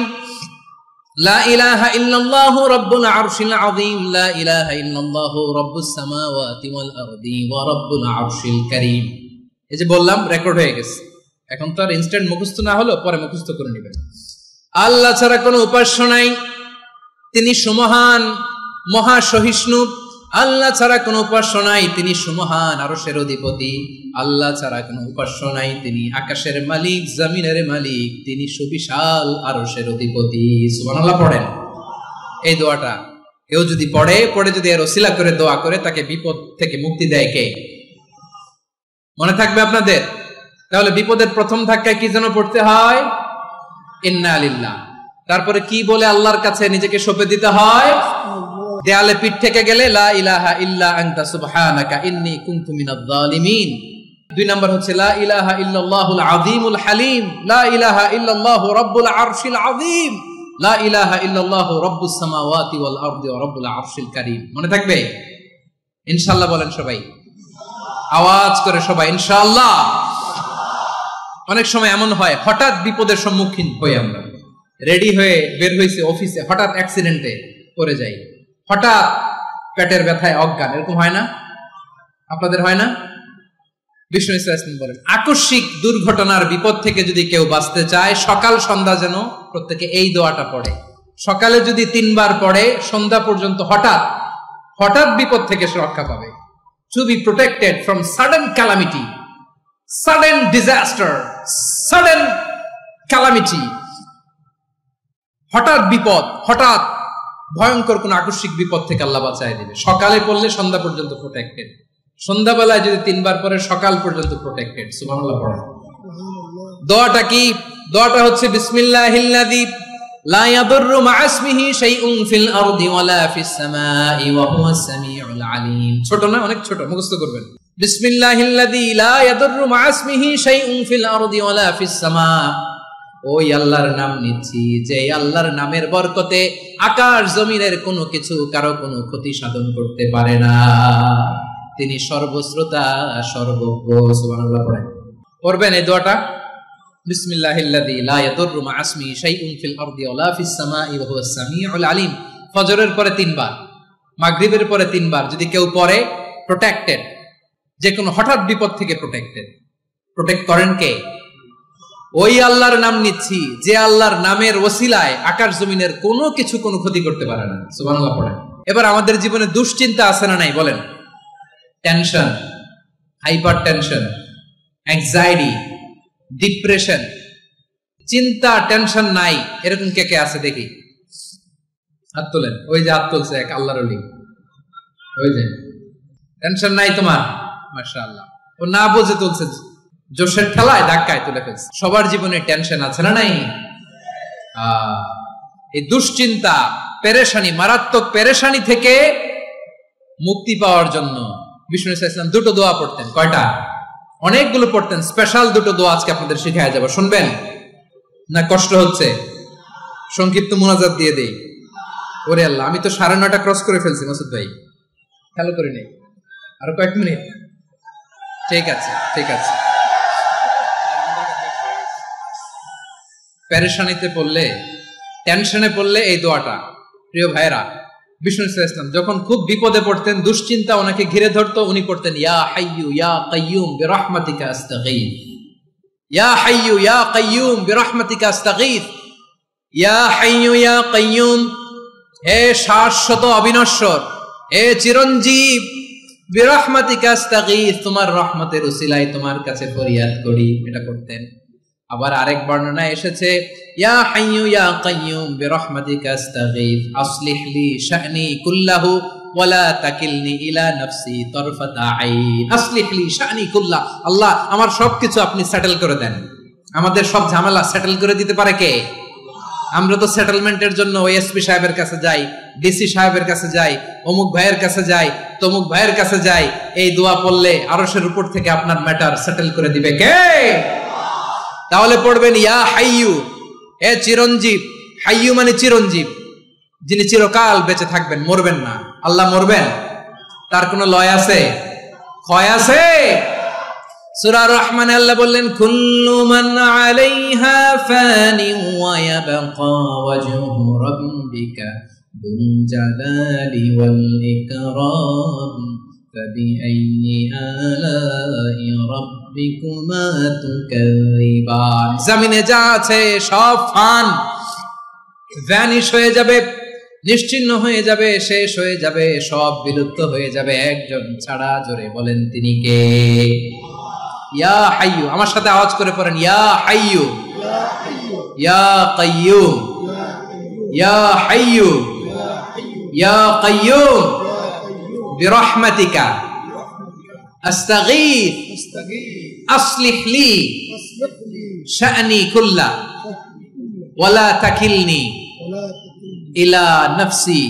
লা ইলাহা ইল্লাল্লাহু রাব্বুল আরশিল আযীম, লা ইলাহা ইল্লাল্লাহু রাব্বুস সামাওয়াতি ওয়াল আরদি ওয়া রাব্বুল আরশিল কারীম। এই যে বললাম, রেকর্ড হয়ে গেছে। এখন তো আর ইনস্ট্যান্ট মুখস্থ না হলো, পরে মুখস্থ করে নেবেন। আল্লাহ ছাড়া কোনো উপাস্য নাই, তিনি সুমহান, মহা সহিষ্ণু। আল্লাহ ছাড়া কোনো উপাস্য নাই, তিনি সুমহান, আরশের অধিপতি। আল্লাহ ছাড়া কোনো উপাস্য নাই, তিনি আকাশের মালিক, জমিনের মালিক, তিনি সুবিশাল আরশের অধিপতি। সুবহানাল্লাহ পড়েন। এই দোয়াটা কেউ যদি পড়ে যদি এর ওসিলা করে দোয়া করে, তাকে বিপদ থেকে মুক্তি দেয় কে? মনে থাকবে আপনাদের? তাহলে বিপদের প্রথম ধাক্কায় কি যেন পড়তে হয়? ইন্না লিল্লাহ। তারপরে কি বলে আল্লাহর কাছে নিজেকে সঁপে দিতে হয়? দেয়ালে পিঠ থেকে গেলে লা ইলাহা ইল্লা আনতা সুবহানাকা ইন্নী কুনতু মিনাজ জালিমিন। 2 নাম্বার হচ্ছে লা ইলাহা ইল্লাল্লাহুল আযীমুল হালিম, লা ইলাহা ইল্লাল্লাহু রাব্বুল আরশিল আযীম, লা ইলাহা ইল্লাল্লাহু রাব্বুস সামাওয়াতি ওয়াল আরদি ওয়া রাব্বুল আরশিল কারীম। মনে থাকবে? ইনশাআল্লাহ বলেন সবাই, আওয়াজ করে সবাই ইনশাআল্লাহ। অনেক সময় এমন হয়, হঠাৎ বিপদের সম্মুখীন হই আমরা, রেডি হয়ে বের হইছে অফিসে, হঠাৎ অ্যাক্সিডেন্টে পড়ে যাই, হঠাৎ পেটের ব্যথায় অজ্ঞান, এরকম হয় না? আপনাদের হয় না? বিষ্ণু ইসলাম বলেন, আকস্মিক দুর্ঘটনার বিপদ থেকে যদি কেউ বাঁচতে চায়, সকাল সন্ধ্যা যেন প্রত্যেকে এই দোয়াটা পড়ে। সকালে যদি 3 বার পড়ে, সন্ধ্যা পর্যন্ত হঠাৎ বিপদ থেকে সে রক্ষা পাবে। To be protected from sudden calamity, sudden disaster, sudden calamity, হঠাৎ বিপদ, হঠাৎ ভয়ঙ্কর কোন আকস্মিক বিপদ থেকে আল্লাহ বাঁচায় দিবে। সকালে পড়লে সন্ধ্যা পর্যন্ত প্রোটেক্টেড, সন্ধ্যাবেলায় যদি 3 বার পরে সকাল পর্যন্ত প্রোটেক্টেড। সুবহানাল্লাহ পড়েন। দোয়াটা কি? দোয়াটা হচ্ছে বিসমিল্লাহিল্লাযী লা ইয়াদুররু মা ইসমিহি শাইউন ফিল আরদি ওয়ালা ফিস সামাই ওয়া হুয়াস সামিউল আলিম। ছোট না? অনেক ছোট, মুখস্থ করবেন। বিসমিল্লাহিল্লাযী লা ইয়াদুররু মা ইসমিহি শাইউন ফিল আরদি ওয়ালা ফিস সামা। ওই আল্লাহর নাম নিচ্ছি, যে আল্লাহর নামের বরকতে আকাশ জমিনের কোনো কিছু কারো কোনো ক্ষতি সাধন করতে পারে না। তিনি সর্বশ্রোতা, সর্বজ্ঞ। সুবহানাল্লাহ পড়েন। পড়বেন এই দোয়াটা, বিসমিল্লাহিল্লাযী লা ইয়াদুররু মা ইসমিহি শাইউন ফিল আরদি ওয়ালা ফিস সামাই ওয়া হুয়াস সামিউল আলিম। ফজরের পরে 3 বার, মাগরিবের পরে 3 বার যদি কেউ পড়ে, প্রোটেক্টেড, যে কোনো হঠাৎ বিপদ থেকে প্রোটেক্টেড। প্রোটেক্ট করেন কে? ওই আল্লাহর নাম নিচ্ছি, যে আল্লাহর নামের ওসিলায় আকাশ জমিনের কোনো কিছু কোনো ক্ষতি করতে পারে না। সুবহানাল্লাহ পড়েন। এবার আমাদের জীবনে দুশ্চিন্তা আছে না নাই বলেন? Tension, hyper tension, anxiety, depression, চিন্তা, টেনশন নাই এরকম কে কে আছে দেখি? হাত তোলেন। ওই যে হাত তুলছে এক আল্লাহর ওলি, ওই যে টেনশন নাই তোমার, মাশাআল্লাহ। ও না বুঝে তুলছে, জোশের ঠেলায় ধাক্কায় তুলে ফেলছে। সবার জীবনে টেনশন আছে না নাই? এই দুশ্চিন্তা, পেরেশানি, মারাত্মক পেরেশানি থেকে মুক্তি পাওয়ার জন্য বিষ্ণু ইসলাম 2টো দোয়া পড়তেন। কয়টা? অনেকগুলো পড়তেন। স্পেশাল 2টো দোয়া আজকে আপনাদের শিখায়া যাব, শুনবেন না? কষ্ট হচ্ছে? সংক্ষিপ্ত মুনাজাত দিয়ে দেই। ওরে আল্লাহ, আমি তো 9:30 ক্রস করে ফেলছি মাসুদ ভাই, খেয়াল করে নেই। আরো কয়েক মিনিট? ঠিক আছে, ঠিক আছে। পেরেশানিতে পড়লে, টেনশনে পড়লে এই দোয়াটা, প্রিয় ভাইরা, বিষ্ণু ইসলাম যখন খুব বিপদে পড়তেন, দুশ্চিন্তা ওনাকে ঘিরে ধরতো, উনি পড়তেন ইয়া হাইয়্যু ইয়া কাইয়্যুম বিরহমাতিকা আস্তাগীথ, ইয়া হাইয়্যু ইয়া কাইয়্যুম বিরহমাতিকা আস্তাগীথ, ইয়া হাইয়্যু ইয়া কাইয়্যুম, হে শাশ্বত অবিনশ্বর, হে চিরঞ্জীব, বিরহমাতিকা আস্তাগীথ, তোমার রহমতের উসিলায় তোমার কাছে ফরিয়াদ করি। এটা করতেন। আবার আরেক বর্ণনায় এসেছে ইয়া হাইয়্যু ইয়া কাইয়্যুম বিরহমাতিকা আস্তাগীথ আসলিহ লি শা'নি কুল্লাহু ওয়া লা তাকিলনি ইলা নাফসি তারফাতা আইন। আসলিহ লি শা'নি কুল্লাহ, আল্লাহ আমার সবকিছু আপনি সেটেল করে দেন। আমাদের সব ঝামেলা সেটেল করে দিতে পারে কে? আমরা তো সেটেলমেন্টের জন্য ওএসপি সাহেবের কাছে যাই, ডিসি সাহেবের কাছে যাই, অমুক ভাইয়ের কাছে যাই, তমুক ভাইয়ের কাছে যাই। এই দোয়া পড়লে আরশের উপর থেকে আপনার ম্যাটার সেটেল করে দিবে কে? তাহলে পড়বেন ইয়া হাইয়্যু, হে চিরঞ্জীব। হাইয়্যু মানে চিরঞ্জীব, যিনি চিরকাল বেঁচে থাকবেন, মরবেন না। আল্লাহ মরবেন? তার কোনো লয় আছে? ক্ষয় আছে? সূরা রহমানে আল্লাহ বললেন কুল্লু মান আলাইহা ফানি ওয়া ইয়াবকা ওয়াজহু রাব্বিকা যুল জালালি ওয়াল ইকরাম ফাবিআইয়ি আলাই রাব্বিকুমা তুকাযিবান। জমিনে যা আছে সব ফান, ভ্যানিশ হয়ে যাবে, নিশ্চিহ্ন হয়ে যাবে, শেষ হয়ে যাবে, সব বিলুপ্ত হয়ে যাবে একজন ছাড়া। জোরে বলেন তিনি কে? ইয়া হাইয়ু, আমার সাথে আওয়াজ করে পড়েন, ইয়া হাইয়ু, ইয়া কাইয়ুম, ইয়া হাইয়ু, ইয়া কাইয়ুম বিরহমাতিকা আস্তাগীথ আসলিহ লি শা'নি কুল্লা ওয়ালা তাকিলনি ইলা নাফসি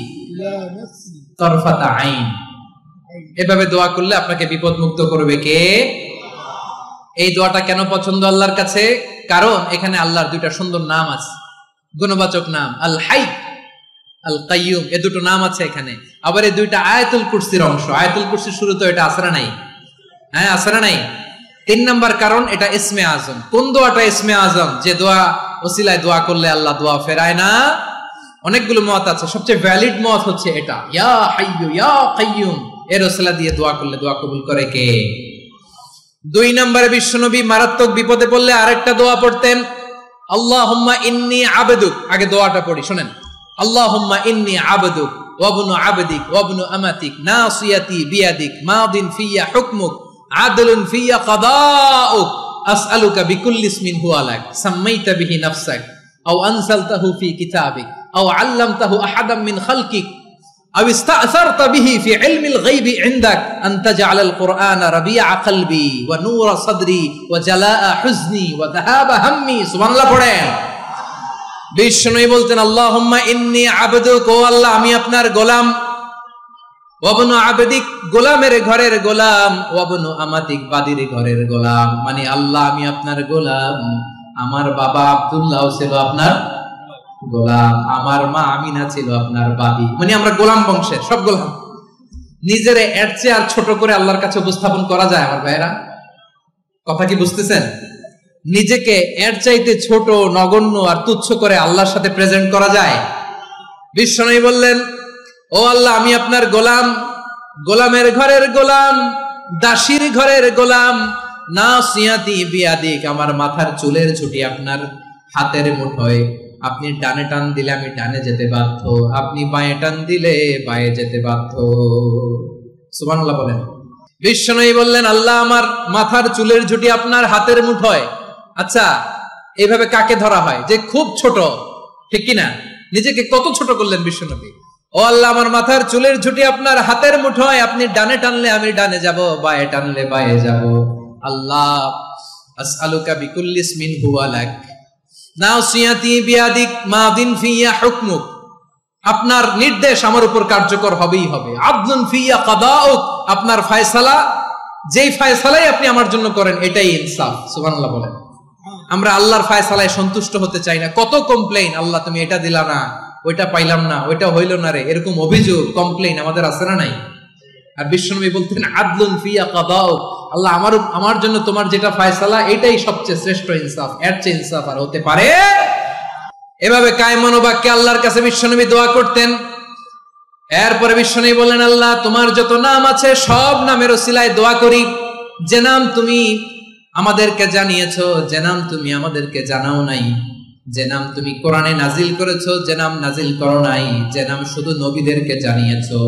তরফাতা আইন। এভাবে দোয়া করলে আপনাকে বিপদ মুক্ত করবে কে? এই দোয়াটা কেন পছন্দ আল্লাহর কাছে? কারণ এখানে আল্লাহর দুইটা সুন্দর নাম আছে, গুণবাচক নাম, আল হাই, আল কাইয়ুম, এই দুটো নাম আছে এখানে। আবার এই দুইটা আয়াতুল কুরসির অংশ। আয়াতুল কুরসির শুরু তো এটা আসরা নাই? হ্যাঁ, আসরা নাই। 3 নাম্বার কারণ এটা ইসমে আজম। কোন দোয়াটা ইসমে আজম? যে দোয়া ওসিলায় দোয়া করলে আল্লাহ দোয়া ফেরায় না। অনেকগুলো মত আছে, সবচেয়ে ভ্যালিড মত হচ্ছে এটা, ইয়া হাইয়ু ইয়া কাইয়ুম। এর ওসিলা দিয়ে দোয়া করলে দোয়া কবুল করে কে? 2 নম্বরে বিশ্বনবী মারাত্মক বিপদে পড়লে আরেকটা দোয়া পড়তেন, আল্লাহুম্মা ইন্নী আবদুক। আগে দোয়াটা পড়ি, শুনেন। আল্লাহুম্মা ইন্নী আবদুক ওয়া ইবনু আবদিক ওয়া ইবনু আমাতিক নাসিয়াতি বিয়াদিক মাদিন ফিয়া হুকমুক আদলুন ফিয়া কাদাউক আসআলুকা বিকুল্লি ইসমিন হুয়া লাক সাম্মাইতা বিহি নাফসাক আও আনসালতাহু ফি কিতাবিক আও আল্লামতাহু আহাদাম মিন খালকিক আও ইস্তা'সারতা বিহি ফি ইলমিল গায়বি ইনদাক আন তাজআলাল কুরআনা রাবিআ কলবি ওয়া নূরা সাদরি ওয়া জালাআ হুজনি ওয়া যাহাবা হাম্মি। সুবহানাল্লাহ পড়েন। বিষ্ণুই বলতেন, আল্লাহুম্মা ইন্নী আবদুক, ও আল্লাহ আমি আপনার গোলাম, ওয়া ইবনু আবদিক, গোলামের ঘরের গোলাম, ওয়া ইবনু আমাতিক, বাদীর ঘরের গোলাম। মানে আল্লাহ আমি আপনার গোলাম, আমার বাবা আব্দুল্লাহ ছিল আপনার গোলাম, আমার মা আমিনা ছিল আপনার বাদী। মানে আমরা গোলাম বংশের, সব গোলাম। নিজেরে এর চেয়ে আর ছোট করে আল্লাহর কাছে উপস্থাপন করা যায় আমার ভাইয়েরা? কথা কি বুঝতেছেন? নিজেকে এর চাইতে ছোট, নগণ্য আর তুচ্ছ করে আল্লাহর সাথে প্রেজেন্ট করা যায়? বিশ্বনবী বললেন, ও আল্লাহ আমি আপনার গোলাম, গোলামের ঘরের গোলাম, দাসীর ঘরের গোলাম, নাসিয়াতি বিয়াদিক, আমার মাথার চুলের ছুটি আপনার হাতের মুঠোয়। আপনি ডানে টান দিলে আমি ডানে যেতে বাধ্য, আপনি বাঁয়ে টান দিলে বাঁয়ে যেতে বাধ্য। সুবহানাল্লাহ বলেন। বিশ্বনবী বললেন, আল্লাহ আমার মাথার চুলের ঝুঁটি আপনার হাতের মুঠোয়। আচ্ছা, এইভাবে কাকে ধরা হয়? যে খুব ছোট, ঠিক কিনা? নিজেকে কত ছোট করলেন বিশ্বনবী। ও আল্লাহ আমার মাথার চুলের ঝুঁটি আপনার হাতের মুঠোয়, আপনি ডানে টানলে আমি ডানে যাব, বাঁয়ে টানলে বাঁয়ে যাব। আল্লাহ আসআলুকা বিকুল্লি ইসমিন হুয়া লাক নাসিয়াতি বিয়াদিক মাদিন ফিয়া হুকমুক, আপনার নির্দেশ আমার উপর কার্যকর হবেই হবে। আদলুন ফিয়া কাদাউক, আপনার ফয়সালা, যেই ফয়সালাই আপনি আমার জন্য করেন এটাই ইনসাফ। সুবহানাল্লাহ বলেন। আমরা আল্লাহর ফয়সালায় সন্তুষ্ট হতে চাই না। কত কমপ্লেইন, আল্লাহ তুমি এটা দিলা না, ওইটা পাইলাম না, ওইটা হইল না রে, এরকম অভিযোগ, কমপ্লেইন আমাদের আছে না নাই? আর বিশ্বনবী বলতেন, আদলুন ফিয়া কাদাউক, আল্লাহ আমার জন্য তোমার যেটা ফয়সালা এটাই সবচেয়ে শ্রেষ্ঠ ইনসাফ, এর চেয়ে ইনসাফ আর হতে পারে? এভাবে কায়মান বাক্যে আল্লাহর কাছে বিশ্বনবী দোয়া করতেন। এরপরে বিশ্বনবী বললেন, আল্লাহ তোমার যত নাম আছে সব নামের ওসিলায় দোয়া করি, যে নাম তুমি আমাদেরকে জানিয়েছো, যে নাম তুমি আমাদেরকে জানাও নাই, যে নাম তুমি কোরআনে নাজিল করেছো, যে নাম নাজিল করো নাই, যে নাম শুধু নবীদেরকে জানিয়েছো।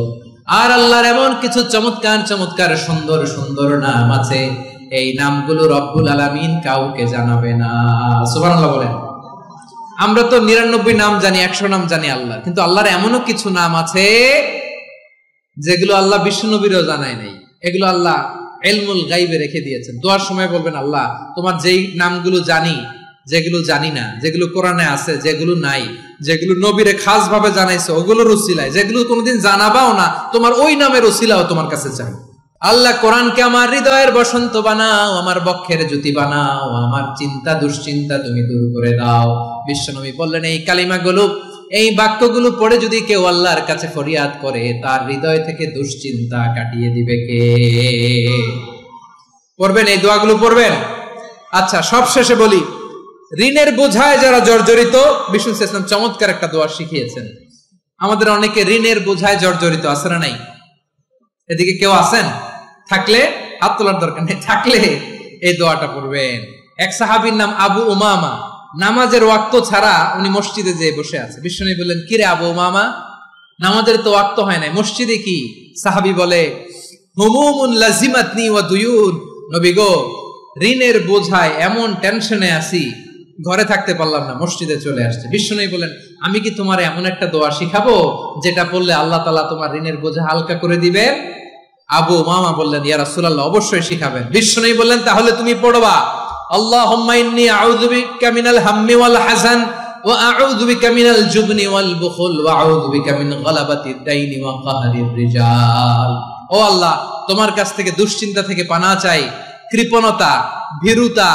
আর আল্লাহর এমন কিছু চমৎকার চমৎকার সুন্দর সুন্দর নাম আছে, এই নামগুলো রব্বুল আলামিন কাউকে জানাবে না। সুবহানাল্লাহ বলেন। আমরা তো 99 নাম জানি, 100 নাম জানি আল্লাহ, কিন্তু আল্লাহর এমনও কিছু নাম আছে যেগুলো আল্লাহ বিশ্বনবীরও জানায় নাই। এগুলো আল্লাহ ইলমুল গায়বে রেখে দিয়েছেন। দোয়ার সময় বলবেন, আল্লাহ তোমার যেই নামগুলো জানি, যেগুলো জানি না, যেগুলো কোরআনে আছে, যেগুলো নাই, যেগুলো নবীরে খাস ভাবে জানাইছো ওগুলোর উসিলায়, যেগুলো কোনোদিন জানাবাও না, তোমার ওই নামের উসিলাও তোমার কাছে চাই। আল্লাহ কোরআনকে আমার হৃদয়ের বসন্ত বানাও, আমার বক্ষের জ্যোতি বানাও, আমার চিন্তা দুশ্চিন্তা তুমি দূর করে দাও। বিশ্বনবী বললেন, এই কালিমাগুলো, এই বাক্যগুলো পড়ে যদি কেউ আল্লাহর কাছে ফরিয়াদ করে, তার হৃদয় থেকে দুশ্চিন্তা কাটিয়ে দিবে কে? পড়বেন, এই দোয়াগুলো পড়বেন। আচ্ছা, সব শেষে বলি, ঋণের বোঝায় যারা জর্জরিত, বিষ্ণু ইসলাম চমৎকার একটা দোয়া শিখিয়েছেন। আমাদের অনেকে ঋণের বোঝায় জর্জরিত, আছে না নাই? এদিকে কেউ আছেন? থাকলে হাত তোলার দরকার নেই, থাকলে এই দোয়াটা পড়বেন। এক সাহাবীর নাম আবু উমামা, নামাজের ওয়াক্ত ছাড়া উনি মসজিদে যেয়ে বসে আছে। বিশ্বনবী বললেন, কিরে আবু মামা, নামাজের তো ওয়াক্ত হয় নাই, মসজিদে কি? সাহাবী বলে, হুমুমুন লাজিমাতনি ওয়া দুয়ুন, নবী গো, ঋণের বোঝায় এমন টেনশনে আছি, ঘরে থাকতে পারলাম না, মসজিদে চলে আসছে। বিশ্বনবী বলেন, আমি কি তোমার এমন একটা দোয়া শিখাবো যেটা পড়লে আল্লাহ তাআলা তোমার ঋণের বোঝা হালকা করে দিবেন? আবু মামা বললেন, ইয়া রাসূলুল্লাহ, অবশ্যই শিখাবেন। বিশ্বনবী বললেন, তাহলে তুমি পড়বা, আল্লাহুম্মা ইন্নী আউযু বিকা মিনাল হাম্মি ওয়াল হাযান ওয়া আউযু বিকা মিনাল জুবনি ওয়াল বুখল ওয়া আউযু বিকা মিন গালাবাতিদ দাইনি ওয়া কাহরির রিজাল। ও আল্লাহ, তোমার কাছ থেকে দুশ্চিন্তা থেকে পানাহ চাই, কৃপণতা, ভীরুতা,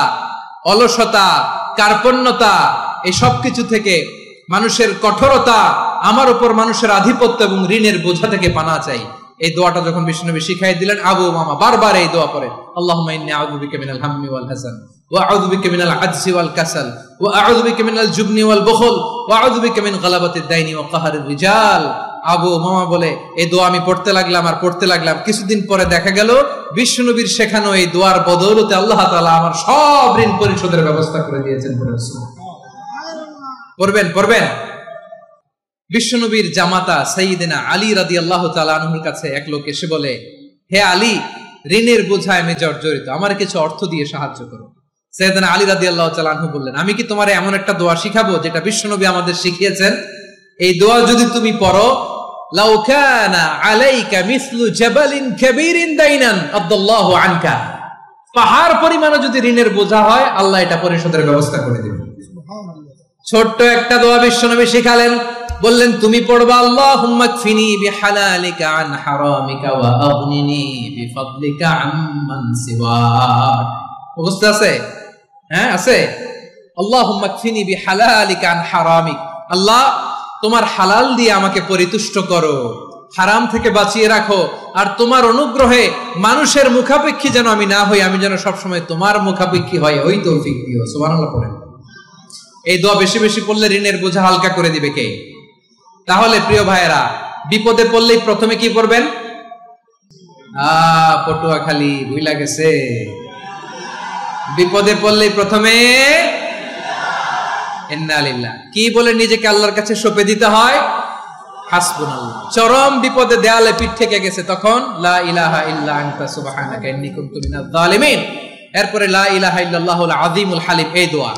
অলসতা, কার্পণ্যতা, এই সব কিছু থেকে, মানুষের কঠোরতা, আমার উপর মানুষের আধিপত্য এবং ঋণের বোঝা থেকে পানাহ চাই। এই দোয়াটা যখন বিশ্বনবী শিখাই দিলেন, আবু মামা বারবার এই দোয়া পড়ে, আল্লাহুম্মা ইন্নী আউযু বিকা মিনাল হাম্মি ওয়াল হাযান ওয়া আউযু বিকা মিনাল আজজি ওয়াল কাসাল ওয়া আউযু বিকা মিনাল জুবনি ওয়াল বুখল ওয়া আউযু বিকা মিন গালাবাতিদ দাইনি ওয়া কাহরির রিজাল। আবু মামা বলে, এই দোয়া আমি পড়তে লাগলাম। কিছুদিন পরে দেখা গেল বিশ্বনবীর শেখানো এই দোয়ার বদৌলতে আল্লাহ তাআলা আমার সব ঋণ পরিশোধের ব্যবস্থা করে দিয়েছেন। পড়বেন। বিশ্বনবীর জামাতা সাইয়্যিদিনা আলী রাদিয়াল্লাহু তাআলা আনহুর কাছে এক লোক এসে বলে, হে আলী, ঋণের বোঝায় আমি জর্জরিত, আমার কিছু অর্থ দিয়ে সাহায্য করো। সাইয়্যিদিনা আলী রাদিয়াল্লাহু তাআলা আনহু বললেন, আমি কি তোমারে এমন একটা দোয়া শিখাবো যেটা বিশ্বনবী আমাদের শিখিয়েছেন? এই দোয়া যদি তুমি পড়ো, লাউ কানা আলাইকা মিসলু জাবালিন কাবীরিন দাইনান আদাল্লাহু আনকা, পাহাড় পরিমাণে যদি ঋণের বোঝা হয়, আল্লাহ এটা পরিশোধের ব্যবস্থা করে দিবেন। সুবহানাল্লাহ। ছোট্ট একটা দোয়া বিশ্বনবী শিখালেন, বললেন, তুমি পড়বা, আল্লাহুম্মা কফিনি বিহালালিকা আন হারামিকা ওয়া আগনিনি বিফাদলিকা আম্মান সিওয়াক। বুঝতে আছে? হ্যাঁ, আছে। আল্লাহুম্মা কফিনি বিহালালিকা আন হারামিক, আল্লাহ তোমার হালাল দিয়ে আমাকে পরিতুষ্ট করো, হারাম থেকে বাঁচিয়ে রাখো, আর তোমার অনুগ্রহে মানুষের মুখাপেক্ষী যেন আমি না হই, আমি যেন সবসময় তোমার মুখাপেক্ষী হয়, ওই তৌফিক দিও। সুবহানাল্লাহ পড়েন। এই দোয়া বেশি বেশি পড়লে ঋণের বোঝা হালকা করে দিবে কে? তাহলে প্রিয় ভাইয়েরা, বিপদে পড়লেই প্রথমে কি পড়বেন? পটুয়াখালী ভুইলা গেছে। বিপদে পড়লেই প্রথমে ইন্না লিল্লাহ কি বলে নিজেকে আল্লাহর কাছে সঁপে দিতে হয়? হাসবুনাল্লাহ। চরম বিপদে দেয়ালে পিঠ থেকে গেছে, তখন লা ইলাহা ইল্লা আনতা সুবহানাকা ইন্নী কুনতু মিনাজ জালিমিন। এরপরে লা ইলাহা ইল্লাল্লাহুল আযীমুল হালিম, এই দোয়া।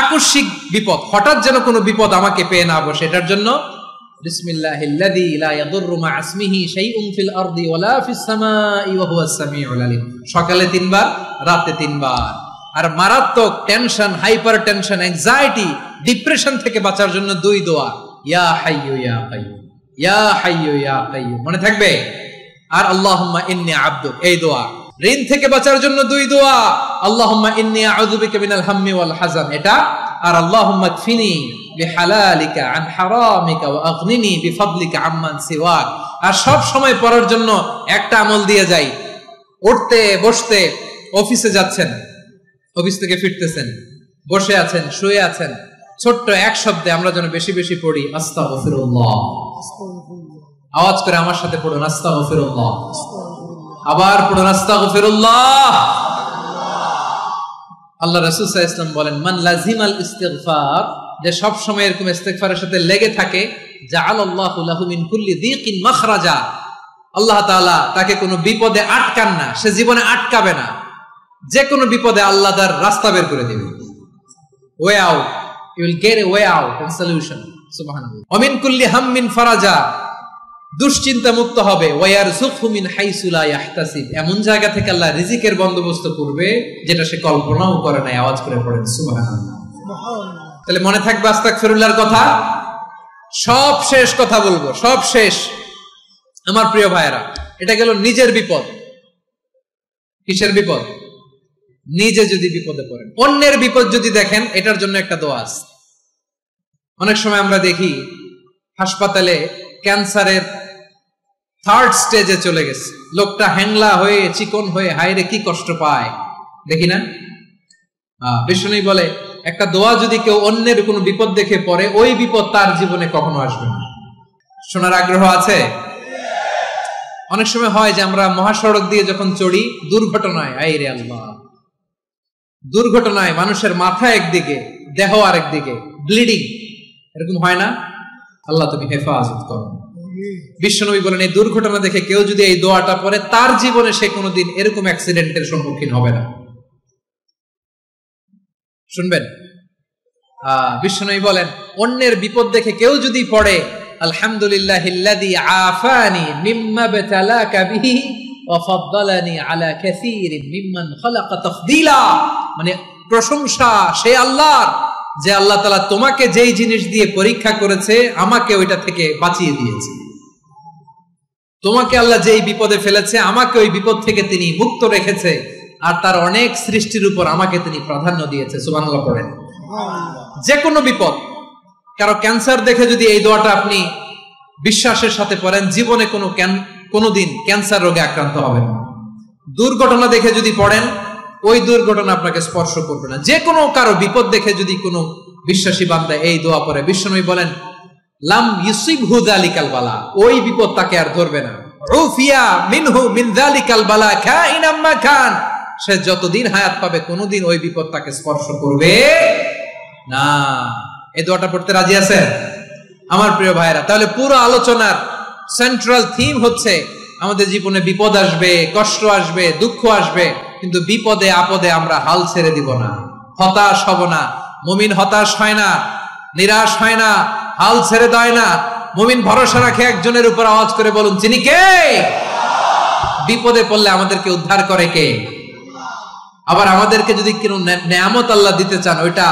আকস্মিক বিপদ, হঠাৎ যেন কোনো বিপদ আমাকে পেয়ে না বসে, এটার জন্য বিসমিল্লাহিল্লাযী লা ইয়াদুররু মা ইসমিহি শাইউন ফিল আরদি ওয়ালা ফিস সামাই ওয়া হুয়াস সামিউল আলিম। সকালে 3 বার, রাতে 3 বার। আর মারাত্মক tension, hyper tension, anxiety, depression থেকে বাঁচার জন্য 2 দোয়া, ইয়া হাইয়্যু ইয়া কাইয়্যুম, ইয়া হাইয়্যু ইয়া কাইয়্যুম, মনে থাকবে? আর আল্লাহুম্মা ইন্নী আবদুক, এই দোয়া। ঋণ থেকে বাঁচার জন্য 2 দোয়া, আল্লাহুম্মা ইন্নী আউযু বিকা মিনাল হাম্মি ওয়াল হাযান, এটা। আর আল্লাহুম্মা কফিনি বিহালালিকা আন হারামিকা ওয়া আগনিনি বিফাদলিকা আম্মান সিওয়াক। আর সব সময় পড়ার জন্য একটা আমল দিয়ে যাই, উঠতে বসতে, অফিসে যাচ্ছেন, অফিস থেকে ফিরতেছেন, বসে আছেন, শুয়ে আছেন, ছোট্ট এক শব্দে আমরা যেন বেশি বেশি পড়ি, আস্তাগফিরুল্লাহ। আওয়াজ করে আমার সাথে পড়ুন, আস্তাগফিরুল্লাহ। আবার পড়ুন, আস্তাগফিরুল্লাহ। আল্লাহ রাসূল সাল্লাল্লাহু আলাইহি ওয়াসাল্লাম বলেন, মান লাজিমাল ইস্তিগফার, যে সব সময় এরকম ইস্তিগফারের সাথে লেগে থাকে, জাআলাল্লাহু লাহু মিন কুল্লি যিকিন মাখরাজা, আল্লাহ তাআলা তাকে কোনো বিপদে আটকান না, সে জীবনে আটকাবে না, যে কোনো বিপদে আল্লাহ তার রাস্তা বের করে দিবে। Way out, you will get a way out and solution. সুবহানাল্লাহ। ওয়া মিন কুল্লি হাম্মিন ফারাজা, দুশ্চিন্তা মুক্ত হবে। ওয়া ইয়ারযুকহু মিন হাইসু লা ইয়াহতাসিব, এমন জায়গা থেকে আল্লাহ রিজিকের বন্দোবস্ত করবে যেটা সে কল্পনাও করে না। আওয়াজ করে পড়েন সুবহানাল্লাহ। সুবহানাল্লাহ। তাহলে মনে থাকবে আস্তাগফিরুল্লাহর কথা। সব শেষ কথা বলবো, সব শেষ আমার প্রিয় ভাইয়েরা। এটা গেল নিজের বিপদ। কিসের বিপদ? নিজে যদি বিপদে পড়েন। অন্যের বিপদ যদি দেখেন, এটার জন্য একটা দোয়া আছে। অনেক সময় আমরা দেখি হাসপাতালে ক্যান্সারের 3rd স্টেজে চলে গেছে, লোকটা হ্যাংলা হয়ে, চিকন হয়ে, হায়রে কি কষ্ট পায়, দেখি না? বিষ্ণু বলে, একটা দোয়া যদি কেউ অন্যের কোনো বিপদ দেখে পড়ে, ওই বিপদ তার জীবনে কখনো আসবে না। শোনার আগ্রহ আছে? অনেক সময় হয় যে আমরা মহাসড়ক দিয়ে যখন চড়ি, দুর্ঘটনায়, আইরে আল্লাহ, দুর্ঘটনায় মানুষের মাথা একদিকে, দেহ আরেকদিকে, ব্লিডিং, এরকম হয় না? আল্লাহ তুমি হেফাজত করো। বিশ্বনবী বলেন এই দুর্ঘটনা দেখে কেউ যদি এই দোয়াটা পড়ে তার জীবনে সে কোনোদিন এরকম অ্যাক্সিডেন্টের সম্মুখীন হবে না। শুনবেন, বিশ্বনবী বলেন অন্যের বিপদ দেখে কেউ যদি পড়ে আলহামদুলিল্লাহিল্লাযী আফানি মিম্মা বতালাকা বিহি ওয়া ফাদ্দালানি আলা কাসীরিন মিম্মান খালাকা তাফদীলা, মানে প্রশংসা সে আল্লাহর যে আল্লাহ তাআলা তোমাকে যেই জিনিস দিয়ে পরীক্ষা করেছে আমাকে ওইটা থেকে বাঁচিয়ে দিয়েছে। তোমাকে আল্লাহ যেই বিপদে ফেলেছে আমাকে ওই বিপদ থেকে তিনি মুক্ত রেখেছে, আর তার অনেক সৃষ্টির উপর আমাকে তিনি প্রাধান্য দিয়েছে। সুবহানাল্লাহ পড়েন। যে কোনো বিপদ, কারো ক্যান্সার দেখে যদি এই দোয়াটা আপনি বিশ্বাসের সাথে পড়েন জীবনে কোনোদিন ক্যান্সার রোগে আক্রান্ত হবেন না। দুর্ঘটনা দেখে যদি পড়েন ওই দুর্ঘটনা আপনাকে স্পর্শ করবে না। যে কোনো কারো বিপদ দেখে যদি কোনো বিশ্বাসী বান্দা এই দোয়া পড়ে, বিশ্বনবী বলেন লাম ইউসিবহু যালিকাল বালা, ওই বিপদ তাকে আর ধরবে না। উফিয়া মিনহু মিন যালিকাল বালা কাইনাম মা কান, সে যতদিন হায়াত পাবে কোনোদিন ওই বিপদ তাকে স্পর্শ করবে না। এই দোয়াটা পড়তে রাজি আছেন আমার প্রিয় ভাইরা? তাহলে পুরো আলোচনার সেন্ট্রাল থিম হচ্ছে আমাদের জীবনে বিপদ আসবে, কষ্ট আসবে, দুঃখ আসবে, কিন্তু বিপদে আপদে আমরা হাল ছেড়ে দিব না, হতাশ হব না। মুমিন হতাশ হয় না, নিরাশ হয় না, হাল ছেড়ে দেয় না। মুমিন ভরসা রাখে একজনের উপর। আওয়াজ করে বলুন যিনি কে? বিপদে পড়লে আমাদেরকে উদ্ধার করে কে? আবার আমাদেরকে যদি কোনো নেয়ামত আল্লাহ দিতে চান ওইটা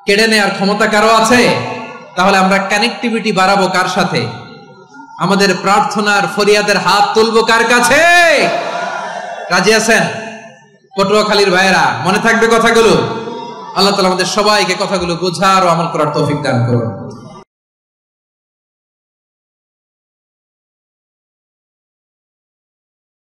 কেড়ে নেওয়ার ক্ষমতা কারো আছে? তাহলে আমরা কানেক্টিভিটি বাড়াবো কার সাথে? আমাদের প্রার্থনার ফরিয়াদের হাত তুলবো কার কাছে? রাজি আছেন পটুয়াখালীর ভাইয়েরা? মনে থাকবে কথাগুলো? আল্লাহ তাআলা আমাদের সবাইকে কথাগুলো বোঝার ও আমল করার তৌফিক দান করুন।